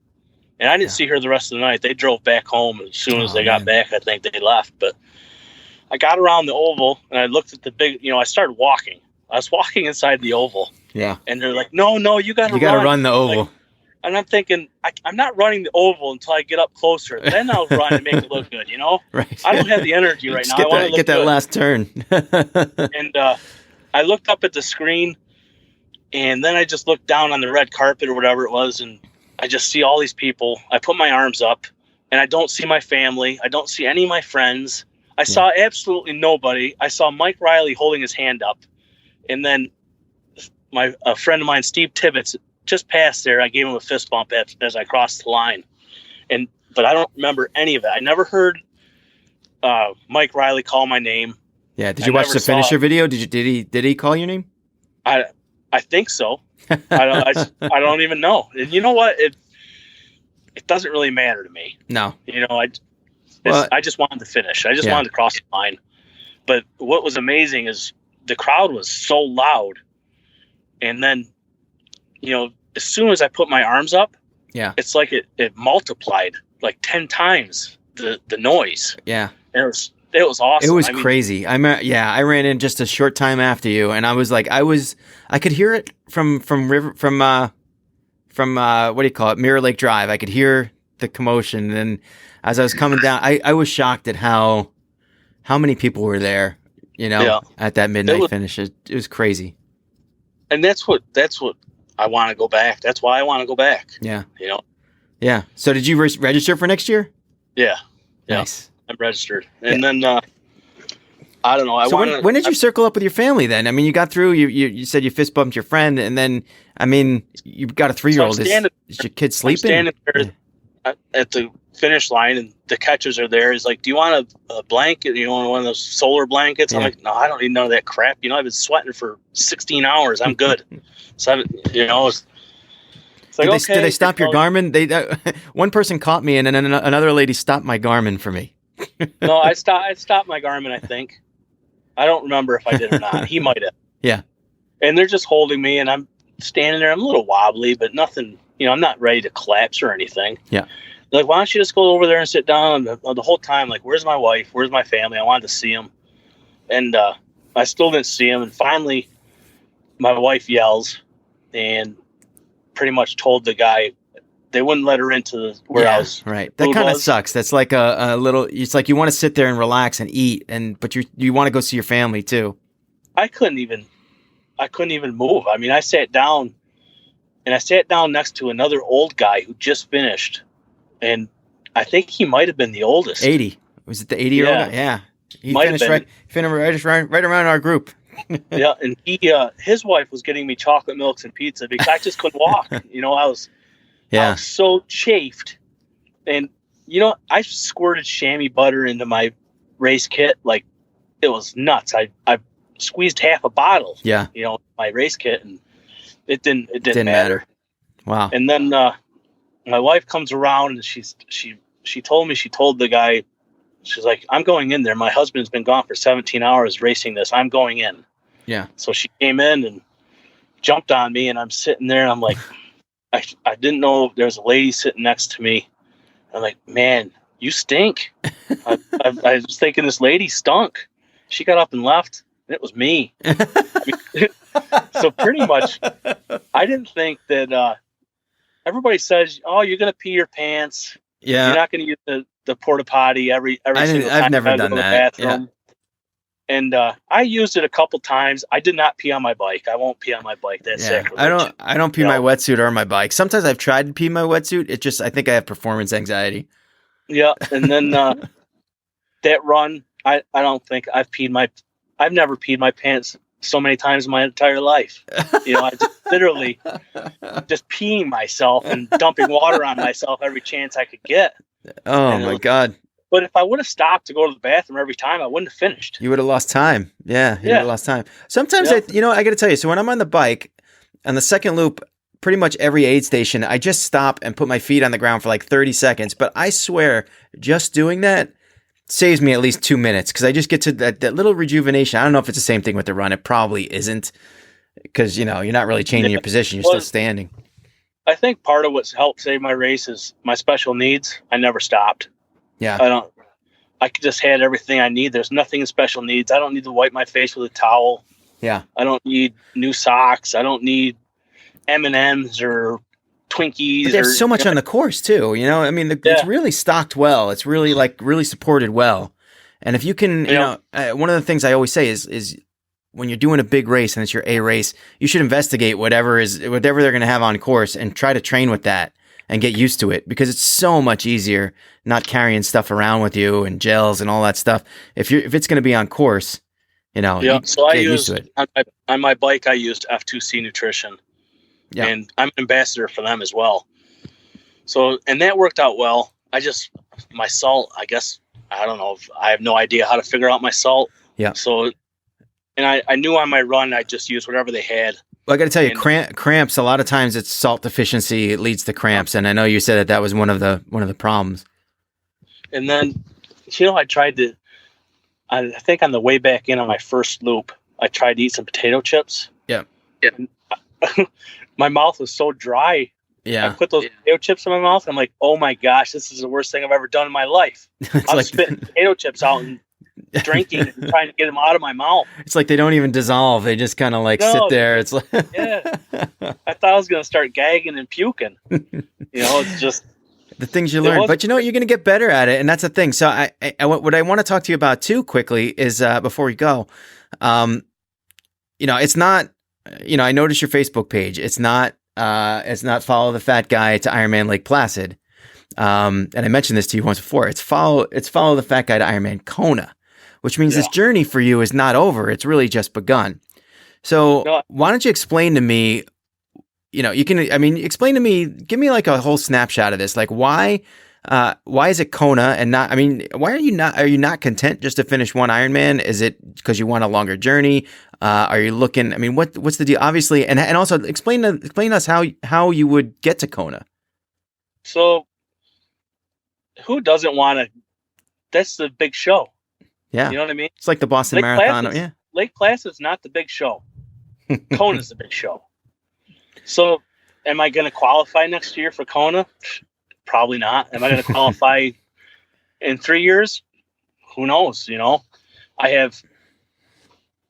And I didn't see her the rest of the night. They drove back home as soon as they got back. I think they left. But I got around the oval, and I looked at the big, I started walking. I was walking inside the oval. Yeah. And they're like, no, you got to run the oval. And I'm thinking, I'm not running the oval until I get up closer. Then I'll run and make it look good, Right. I don't have the energy right now. Get that last turn. And I looked up at the screen, and then I just looked down on the red carpet or whatever it was, and I just see all these people. I put my arms up, and I don't see my family. I don't see any of my friends. I saw absolutely nobody. I saw Mike Riley holding his hand up. And then a friend of mine, Steve Tibbetts, just passed there. I gave him a fist bump as I crossed the line. But I don't remember any of it. I never heard Mike Riley call my name. Yeah. Did you watch the finisher video? Did he call your name? I think so. I don't even know. And you know what? It doesn't really matter to me. No. I just wanted to finish. I just wanted to cross the line. But what was amazing is the crowd was so loud. And then, as soon as I put my arms up, it's like it multiplied like 10 times the noise. Yeah. And it was awesome. It was crazy. I ran in just a short time after you, and I was like, I could hear it from what do you call it, Mirror Lake Drive. I could hear the commotion, and as I was coming down, I was shocked at how many people were there. At that midnight finish, it was crazy. And that's what I want to go back. That's why I want to go back. Yeah. Yeah. So did you register for next year? Yeah. Nice. I'm registered. And then, I don't know. When did you circle up with your family then? I mean, you got through, you said you fist bumped your friend, and then, I mean, you've got a 3-year-old. Is your kid sleeping? I'm standing there at the finish line, and the catchers are there. He's like, do you want a blanket? You want one of those solar blankets? Yeah. I'm like, no, I don't need none of that crap. I've been sweating for 16 hours. I'm good. So, it's like, did they stop your Garmin? One person caught me, and then another lady stopped my Garmin for me. No, I stopped my Garmin, I think. I don't remember if I did or not. He might have. Yeah. And they're just holding me, and I'm standing there. I'm a little wobbly, but nothing, I'm not ready to collapse or anything. Yeah. They're like, why don't you just go over there and sit down? And the whole time, like, where's my wife? Where's my family? I wanted to see them. And I still didn't see them. And finally, my wife yells and pretty much told the guy they wouldn't let her into where I was. Right. That kind of sucks. That's like a little, it's like you want to sit there and relax and eat, but you want to go see your family too. I couldn't even move. I mean, I sat down next to another old guy who just finished. And I think he might have been the oldest. 80. Was it the 80-year-old guy? Yeah. He finished right around our group. Yeah, and his wife was getting me chocolate milks and pizza because I just couldn't walk. I was so chafed. And I squirted chamois butter into my race kit like it was nuts. I squeezed half a bottle. Yeah. My race kit, and it didn't matter. Wow. And then my wife comes around, and she told the guy, she's like, I'm going in there. My husband's been gone for 17 hours racing this. I'm going in. Yeah. So she came in and jumped on me, and I'm sitting there, and I'm like, I didn't know there was a lady sitting next to me. I'm like, man, you stink. I was thinking this lady stunk. She got up and left, and it was me. So pretty much, I didn't think that everybody says, oh, you're going to pee your pants. Yeah. You're not going to use the porta potty every single time. I've never done that. Yeah. And I used it a couple times. I did not pee on my bike. I won't pee on my bike. That's sacrilege. I don't pee my wetsuit or my bike. Sometimes I've tried to pee my wetsuit. I think I have performance anxiety. Yeah. And then that run, I don't think I've never peed my pants so many times in my entire life. I just literally just peeing myself and dumping water on myself every chance I could get. Oh my God. But if I would have stopped to go to the bathroom every time, I wouldn't have finished. You would have lost time. Yeah. You would have lost time. Sometimes I got to tell you, so when I'm on the bike on the second loop, pretty much every aid station, I just stop and put my feet on the ground for like 30 seconds. But I swear just doing that saves me at least 2 minutes because I just get to that little rejuvenation. I don't know if it's the same thing with the run. It probably isn't because, you're not really changing your position. You're still standing. I think part of what's helped save my race is my special needs. I never stopped. Yeah. I just had everything I need. There's nothing in special needs. I don't need to wipe my face with a towel. Yeah. I don't need new socks. I don't need M&Ms or Twinkies. But there's so much on the course too. It's really stocked well. It's really really supported well. And if you can, one of the things I always say is when you're doing a big race and it's your A race, you should investigate whatever they're going to have on course and try to train with that and get used to it because it's so much easier not carrying stuff around with you and gels and all that stuff. If it's going to be on course, So I used to it. On my bike, I used F2C Nutrition. Yeah. And I'm an ambassador for them as well. So, and that worked out well. My salt, I guess, I don't know. I have no idea how to figure out my salt. Yeah. So, and I knew on my run, I just used whatever they had. Well, I got to tell you, cramps, a lot of times it's salt deficiency. It leads to cramps. And I know you said that was one of the problems. And then, I tried to, I think on the way back in on my first loop, I tried to eat some potato chips. Yeah. And my mouth was so dry. Yeah. I put those potato chips in my mouth. And I'm like, oh my gosh, this is the worst thing I've ever done in my life. I'm spitting potato chips out and drinking and trying to get them out of my mouth. It's like they don't even dissolve. They just kind of sit there. It's like yeah. I thought I was going to start gagging and puking. It's just the things you learn. But you're going to get better at it, and that's the thing. So what I want to talk to you about too quickly is before we go, it's not. I noticed your Facebook page. It's not follow the fat guy to Ironman Lake Placid. And I mentioned this to you once before. It's follow the fat guy to Ironman Kona, which means this journey for you is not over. It's really just begun. So why don't you explain to me, explain to me, give me like a whole snapshot of this. Like why is it Kona and not, why are you not content just to finish one Ironman? Is it because you want a longer journey? Are you looking, what's the deal? Obviously, and also explain to us how you would get to Kona. So who doesn't want to, that's the big show. Yeah. You know what I mean? It's like the Boston Marathon. Yeah. Lake Placid's not the big show. Kona's the big show. So am I going to qualify next year for Kona? Probably not. Am I going to qualify in 3 years? Who knows? I have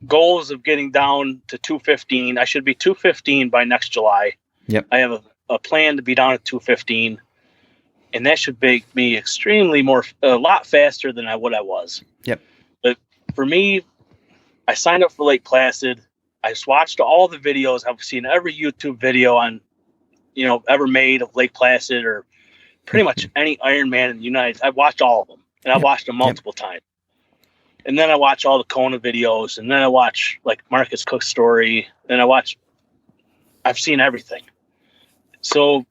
goals of getting down to 215. I should be 215 by next July. Yep. I have a plan to be down at 215, and that should make me a lot faster than what I was. Yep. But for me, I signed up for Lake Placid. I just watched all the videos. I've seen every YouTube video on, ever made of Lake Placid or pretty much any Ironman in the United States. I've watched all of them, and I've watched them multiple times. And then I watch all the Kona videos, and then I watch like Marcus Cook's story, and I've seen everything. So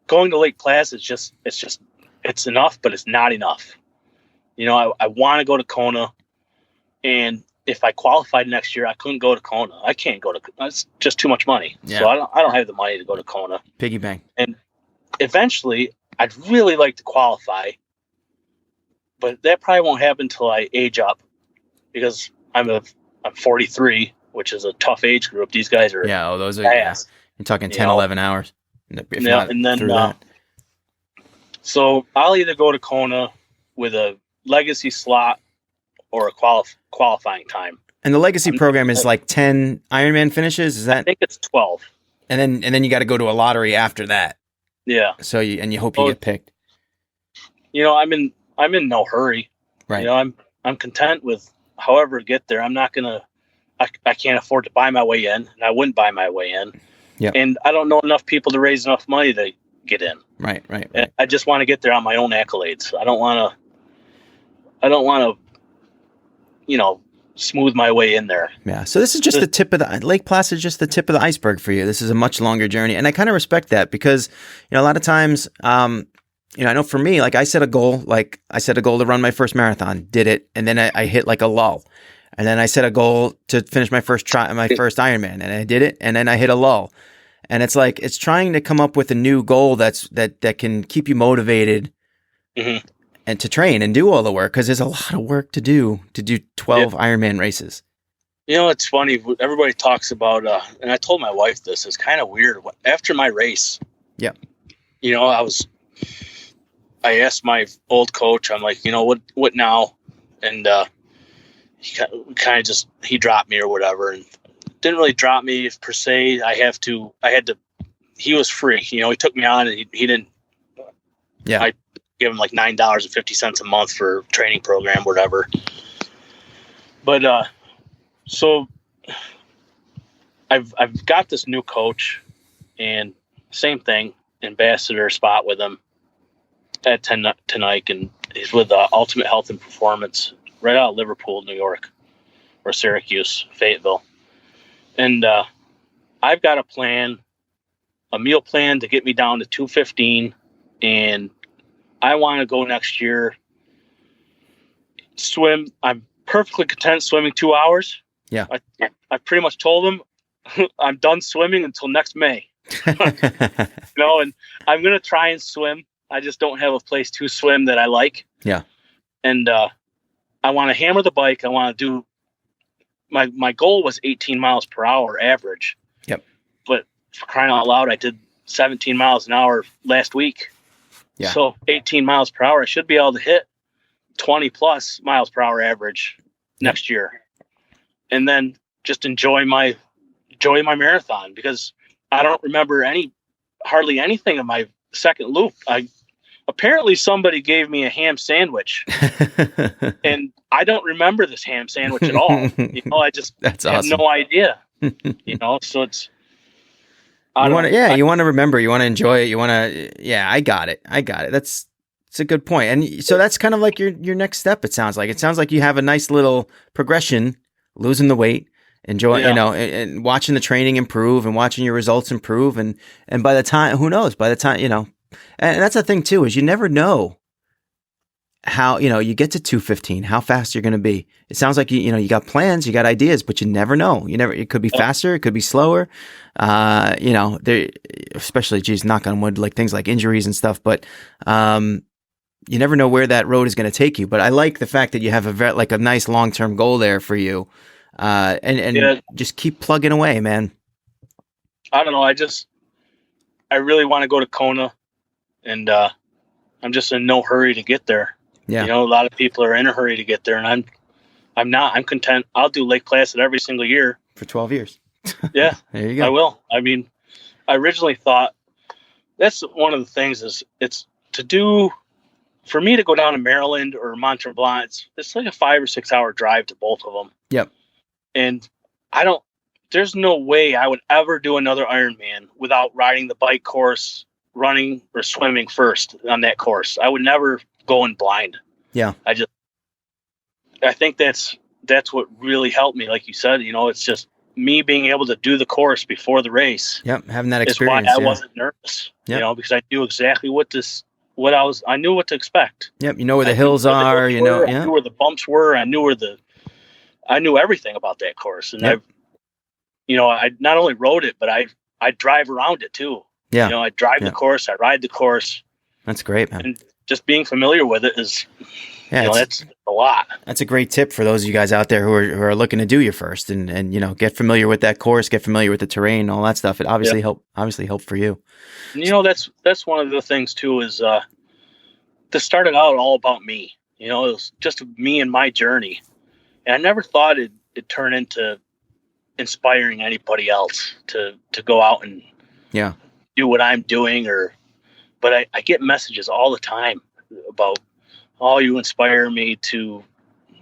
going to Lake Placid it's enough, but it's not enough. I want to go to Kona, and if I qualified next year, I couldn't go to Kona. I can't go to. It's just too much money. Yeah. So I don't have the money to go to Kona. Piggy bank. And eventually, I'd really like to qualify, but that probably won't happen until I age up, because I'm 43, which is a tough age group. These guys are those are fast. You're talking 10, 11 hours. And then so I'll either go to Kona with a legacy slot or a qualifying time. And the legacy program is like 10 Ironman finishes. Is that? I think it's 12. And then you got to go to a lottery after that. Yeah. So you hope you get picked. I'm in no hurry. Right. I'm content with however to get there. I'm not gonna. I can't afford to buy my way in, and I wouldn't buy my way in. Yeah. And I don't know enough people to raise enough money to get in. Right. I just want to get there on my own accolades. I don't want to. Smooth my way in there. Yeah. So this is just the tip of the Lake Placid, just the tip of the iceberg for you. This is a much longer journey. And I kind of respect that because, a lot of times, I know for me, like I set a goal to run my first marathon, did it. And then I hit like a lull. And then I set a goal to finish my first Ironman, and I did it. And then I hit a lull. And it's like, it's trying to come up with a new goal that can keep you motivated. Mm-hmm. And to train and do all the work, because there's a lot of work to do 12 Ironman races. It's funny. Everybody talks about, and I told my wife this, it's kind of weird. After my race, yeah, I asked my old coach, I'm like, what now? And he dropped me or whatever, and didn't really drop me per se. He was free. He took me on, and he didn't. Yeah. I give him like $9.50 a month for training program, whatever. But so I've got this new coach, and same thing, ambassador spot with him at tonight, and he's with Ultimate Health and Performance right out of Liverpool, New York, or Syracuse, Fayetteville. And I've got a meal plan to get me down to 215, and I want to go next year, swim. I'm perfectly content swimming 2 hours. Yeah. I pretty much told them I'm done swimming until next May. And I'm going to try and swim. I just don't have a place to swim that I like. Yeah. And I want to hammer the bike. I want to do my goal was 18 miles per hour average. Yep. But for crying out loud, I did 17 miles an hour last week. Yeah. So 18 miles per hour, I should be able to hit 20 plus miles per hour average next year. And then just enjoy my marathon, because I don't remember hardly anything of my second loop. Apparently somebody gave me a ham sandwich and I don't remember this ham sandwich at all. I just That's have awesome. no idea, so it's, you want to remember, you want to enjoy it. You want to, I got it. It's a good point. And so that's kind of like your next step. It sounds like you have a nice little progression, losing the weight, enjoy, and watching the training improve and watching your results improve. And by the time, who knows, and that's the thing too, is you never know how, you get to 215, how fast you're going to be. It sounds like you got plans, you got ideas, but you never know. It could be faster, it could be slower. Especially, knock on wood, like things like injuries and stuff, but, you never know where that road is going to take you. But I like the fact that you have a nice long-term goal there for you. and just keep plugging away, man. I don't know. I really want to go to Kona, and I'm just in no hurry to get there. Yeah. You know, a lot of people are in a hurry to get there, and I'm not. I'm content. I'll do Lake Placid every single year for 12 years. Yeah, there you go. I will. I mean, I originally thought that's one of the things is it's to do for me to go down to Maryland or Mont Tremblant. It's like a 5 or 6 hour drive to both of them. Yep. And there's no way I would ever do another Ironman without riding the bike course, running or swimming first on that course. I would never go in blind. Yeah. I think that's what really helped me. Like you said, you know, it's just me being able to do the course before the race. Yep. Having that experience. Is why I wasn't nervous, you know, because I knew exactly I knew what to expect. Yep. You know where the hills are, you know, I knew where the bumps were. I knew everything about that course. And yep. I not only rode it, but I drive around it too. Yeah. You know, I drive the course, I ride the course. That's great, man. And just being familiar with it is, that's a lot. That's a great tip for those of you guys out there who are looking to do your first and, you know, get familiar with that course, get familiar with the terrain, all that stuff. It obviously helped for you. And, you know, that's one of the things too, is, this started out all about me, you know, it was just me and my journey. And I never thought it'd turn into inspiring anybody else to go out and do what I'm doing but I get messages all the time about, oh, you inspire me to,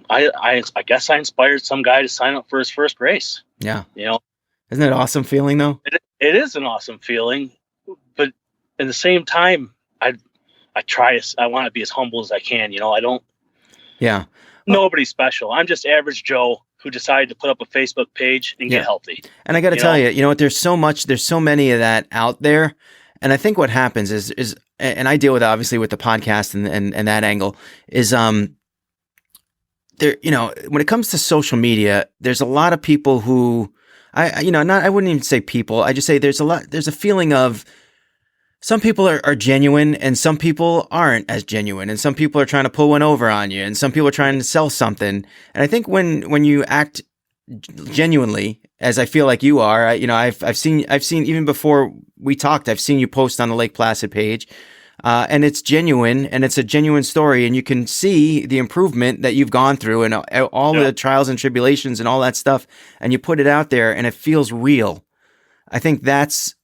I guess I inspired some guy to sign up for his first race. Yeah. You know, isn't that an awesome feeling though? It is an awesome feeling, but at the same time, I want to be as humble as I can. You know, I don't, nobody's special. I'm just average Joe who decided to put up a Facebook page and get healthy. And I got to tell you, you know what, there's so many of that out there. And I think what happens is, and I deal with it obviously with the podcast and that angle is, there, you know, when it comes to social media, there's a lot of people who I wouldn't even say people. I just say there's a feeling of some people are genuine and some people aren't as genuine, and some people are trying to pull one over on you, and some people are trying to sell something. And I think when you act genuinely, as I feel like you are, I've seen even before we talked, I've seen you post on the Lake Placid page, and it's genuine and it's a genuine story, and you can see the improvement that you've gone through and all the trials and tribulations and all that stuff, and you put it out there and it feels real. I think that's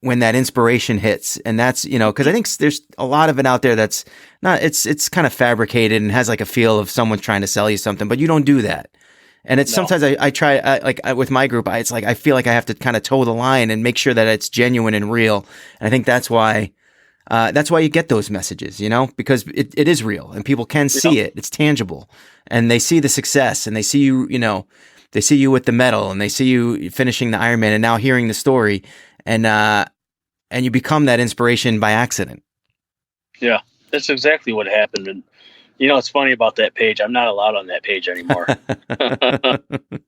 when that inspiration hits, and that's, you know, because I think there's a lot of it out there that's not, it's kind of fabricated and has like a feel of someone trying to sell you something, but you don't do that. And it's sometimes I try with my group, it's like I feel like I have to kind of toe the line and make sure that it's genuine and real. And I think that's why you get those messages, you know, because it is real and people can see it. It's tangible, and they see the success, and they see you, you know, they see you with the medal, and they see you finishing the Ironman, and now hearing the story, and you become that inspiration by accident. Yeah, that's exactly what happened. And you know, it's funny about that page. I'm not allowed on that page anymore.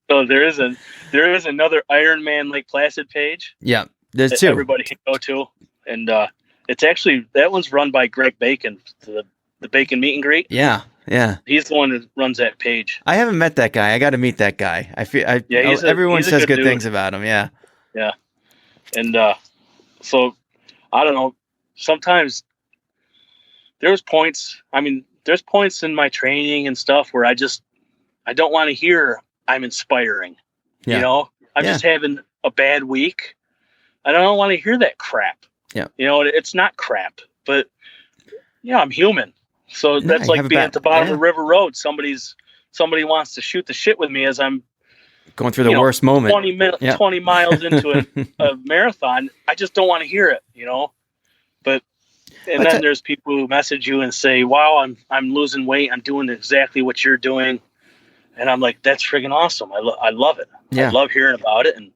So there is another Ironman Lake Placid page. Yeah, there's two. Everybody can go to, and it's actually, that one's run by Greg Bacon, the Bacon Meet and Greet. Yeah. He's the one that runs that page. I haven't met that guy. I got to meet that guy. Everyone says good things about him. Yeah. Yeah. And so I don't know. Sometimes there's points in my training and stuff where I don't want to hear I'm inspiring. Yeah. You know, I'm just having a bad week. I don't want to hear that crap. Yeah. You know, it's not crap, but I'm human. So that's like being at the bottom of River Road. Somebody wants to shoot the shit with me as I'm going through the worst moment. 20 miles into a marathon. I just don't want to hear it, you know. But then there's people who message you and say, "Wow, I'm losing weight. I'm doing exactly what you're doing," and I'm like, "That's friggin' awesome. I love it. I love hearing about it." And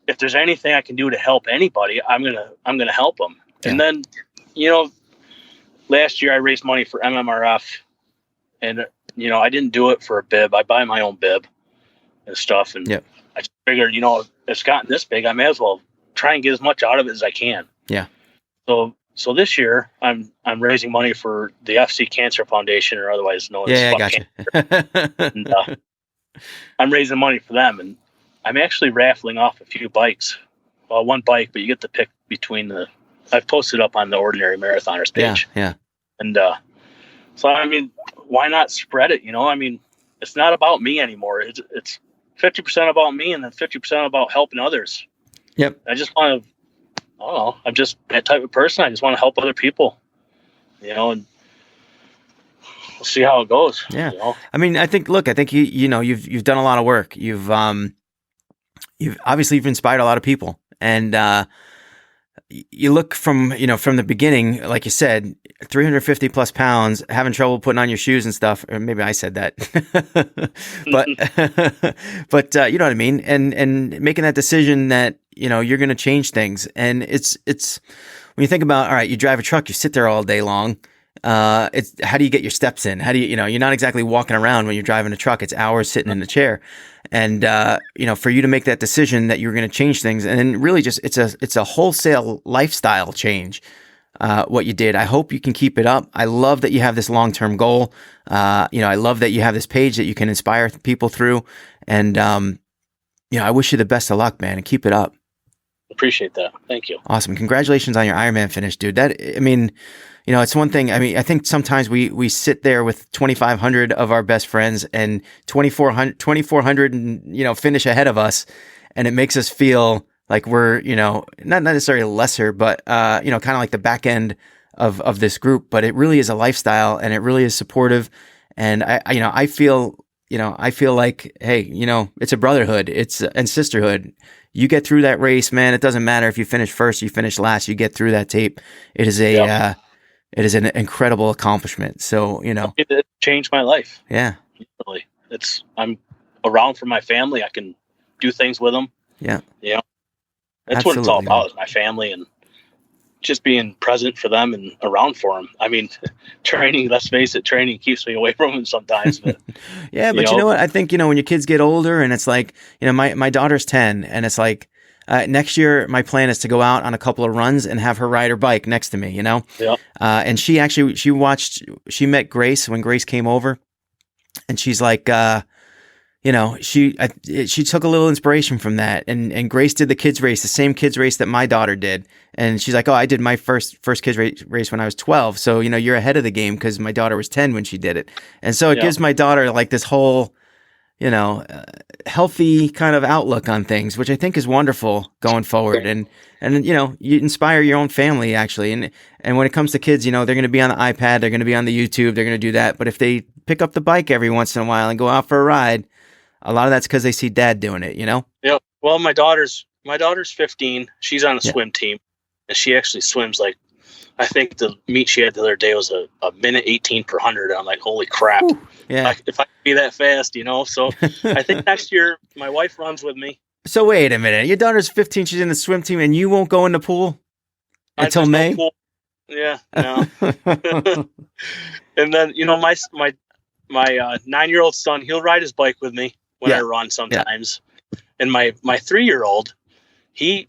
if there's anything I can do to help anybody, I'm gonna help them. Yeah. And then, you know, last year I raised money for MMRF, and you know, I didn't do it for a bib. I buy my own bib and stuff, and I just figured, you know, it's gotten this big, I may as well try and get as much out of it as I can. Yeah. So this year I'm raising money for the FC Cancer Foundation, or otherwise known as Fuck Cancer. And, I'm raising money for them, and I'm actually raffling off a few bikes. Well, one bike, but you get to pick between I've posted up on the Ordinary Marathoners page. Yeah. And so, I mean, why not spread it? I mean, it's not about me anymore. It's 50% about me and then 50% about helping others. Yep. I just want to, I don't know, I'm just that type of person. I just want to help other people, and we'll see how it goes. Yeah. I mean, I think you've done a lot of work. You've obviously inspired a lot of people, and you look from the beginning, like you said, 350 plus pounds, having trouble putting on your shoes and stuff, or maybe I said that, but you know what I mean? And making that decision that, you're going to change things. And it's when you think about, all right, you drive a truck, you sit there all day long. It's how do you get your steps in? How do you're not exactly walking around when you're driving a truck. It's hours sitting in the chair. And, for you to make that decision that you're going to change things, and then really just, it's a wholesale lifestyle change, what you did. I hope you can keep it up. I love that you have this long-term goal. I love that you have this page that you can inspire people through. And, I wish you the best of luck, man, and keep it up. Appreciate that. Thank you. Awesome. Congratulations on your Ironman finish, dude. It's one thing. I mean, I think sometimes we sit there with 2,500 of our best friends and 2,400 and, finish ahead of us. And it makes us feel like we're, not necessarily lesser, but, kind of like the back end of this group, but it really is a lifestyle and it really is supportive. And I feel like, hey, it's a brotherhood, and sisterhood. You get through that race, man. It doesn't matter if you finish first, you finish last, you get through that tape. It is it is an incredible accomplishment. So, it changed my life. Yeah. Really. I'm around for my family. I can do things with them. Yeah. That's Absolutely, what it's all about, man. is my family and just being present for them and around for them. I mean, let's face it, training keeps me away from them sometimes. But, yeah, but you know what? I think, when your kids get older and it's like, my daughter's 10 and it's like, next year, my plan is to go out on a couple of runs and have her ride her bike next to me, Yeah. And she met Grace when Grace came over, and she's like, she took a little inspiration from that, and Grace did the kids race, the same kids race that my daughter did. And she's like, oh, I did my first kids race when I was 12. So, you're ahead of the game, because my daughter was 10 when she did it. And so it gives my daughter like this whole, healthy kind of outlook on things, which I think is wonderful going forward. And you inspire your own family, actually. And when it comes to kids, they're going to be on the iPad, they're going to be on the YouTube, they're going to do that. But if they pick up the bike every once in a while and go out for a ride, a lot of that's because they see dad doing it, Yeah. Well, my daughter's 15. She's on a swim team, and she actually swims like, I think the meet she had the other day was a minute 18 per 100. And I'm like, holy crap. Ooh, yeah. If I could be that fast, So I think next year my wife runs with me. So wait a minute. Your daughter's 15. She's in the swim team, and you won't go in the pool until May? No pool. Yeah. No. And then, my 9-year-old son, he'll ride his bike with me when I run sometimes. Yeah. And my 3-year-old, he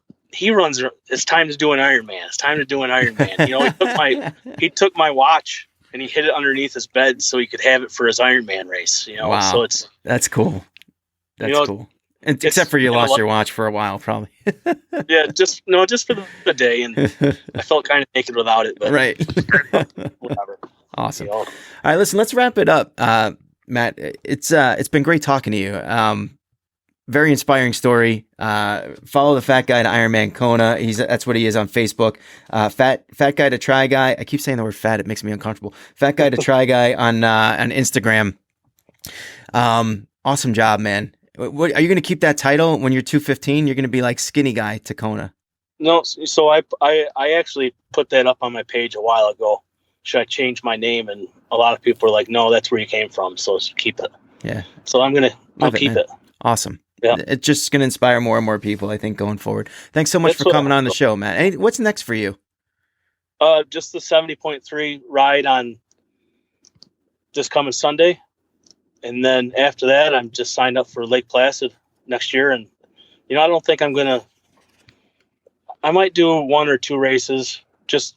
runs. It's time to do an Ironman. It's time to do an Ironman. He took my watch and he hid it underneath his bed so he could have it for his Ironman race. Wow. So that's cool. That's cool. And except for you lost your watch for a while, probably. Yeah, just for the day, and I felt kind of naked without it. But right. Whatever. Awesome. All right, listen. Let's wrap it up, Matt. It's been great talking to you. Very inspiring story. Follow the fat guy to Ironman Kona. That's what he is on Facebook. Fat guy to try guy. I keep saying the word fat. It makes me uncomfortable. Fat guy to try guy on Instagram. Awesome job, man. What are you going to keep that title when you're 215? You're going to be like skinny guy to Kona. No. So I actually put that up on my page a while ago. Should I change my name? And a lot of people are like, no, that's where you came from. So keep it. Yeah. So I'll keep it. Awesome. Yeah. It's just going to inspire more and more people, I think, going forward. Thanks so much for coming on the show, Matt. What's next for you? Just the 70.3 ride on this coming Sunday. And then after that, I'm just signed up for Lake Placid next year. And, I don't think I might do 1 or 2 races just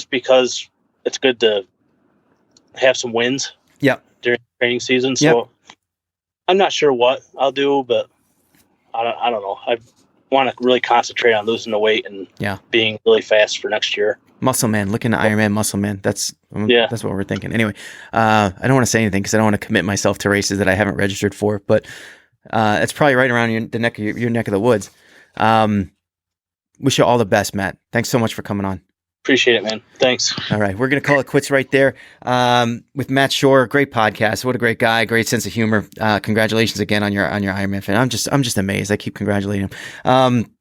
because it's good to have some wins. Yep. During training season. So I'm not sure what I'll do, but I don't know. I want to really concentrate on losing the weight and being really fast for next year. Muscle Man, looking at Ironman Muscle Man. That's what we're thinking. Anyway, I don't want to say anything because I don't want to commit myself to races that I haven't registered for, but it's probably right around your neck of the woods. Wish you all the best, Matt. Thanks so much for coming on. Appreciate it, man. Thanks. All right. We're going to call it quits right there with Matt Schorer. Great podcast. What a great guy. Great sense of humor. Congratulations again on your Ironman fan. I'm just amazed. I keep congratulating him.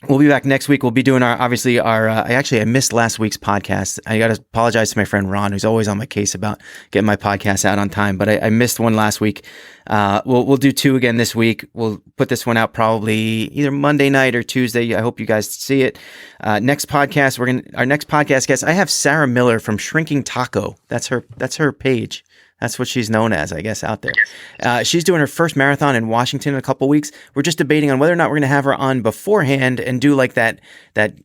We'll be back next week. We'll be doing I missed last week's podcast. I got to apologize to my friend Ron, who's always on my case about getting my podcast out on time, but I missed one last week. We'll do 2 again this week. We'll put this one out probably either Monday night or Tuesday. I hope you guys see it. Next podcast, our next podcast guest, I have Sarah Miller from Shrinking Taco. That's her page. That's what she's known as, I guess, out there. She's doing her first marathon in Washington in a couple weeks. We're just debating on whether or not we're going to have her on beforehand and do like that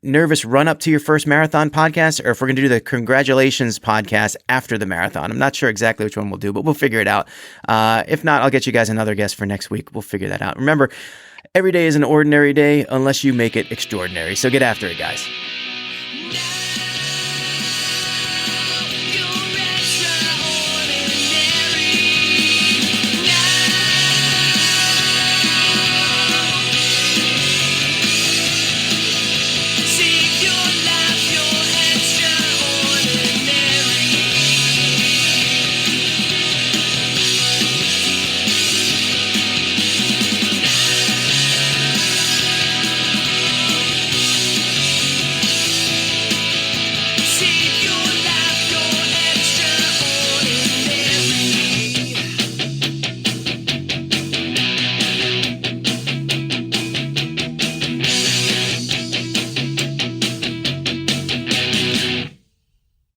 nervous run up to your first marathon podcast, or if we're going to do the congratulations podcast after the marathon. I'm not sure exactly which one we'll do, but we'll figure it out. If not, I'll get you guys another guest for next week. We'll figure that out. Remember, every day is an ordinary day unless you make it extraordinary. So get after it, guys.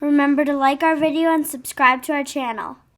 Remember to like our video and subscribe to our channel.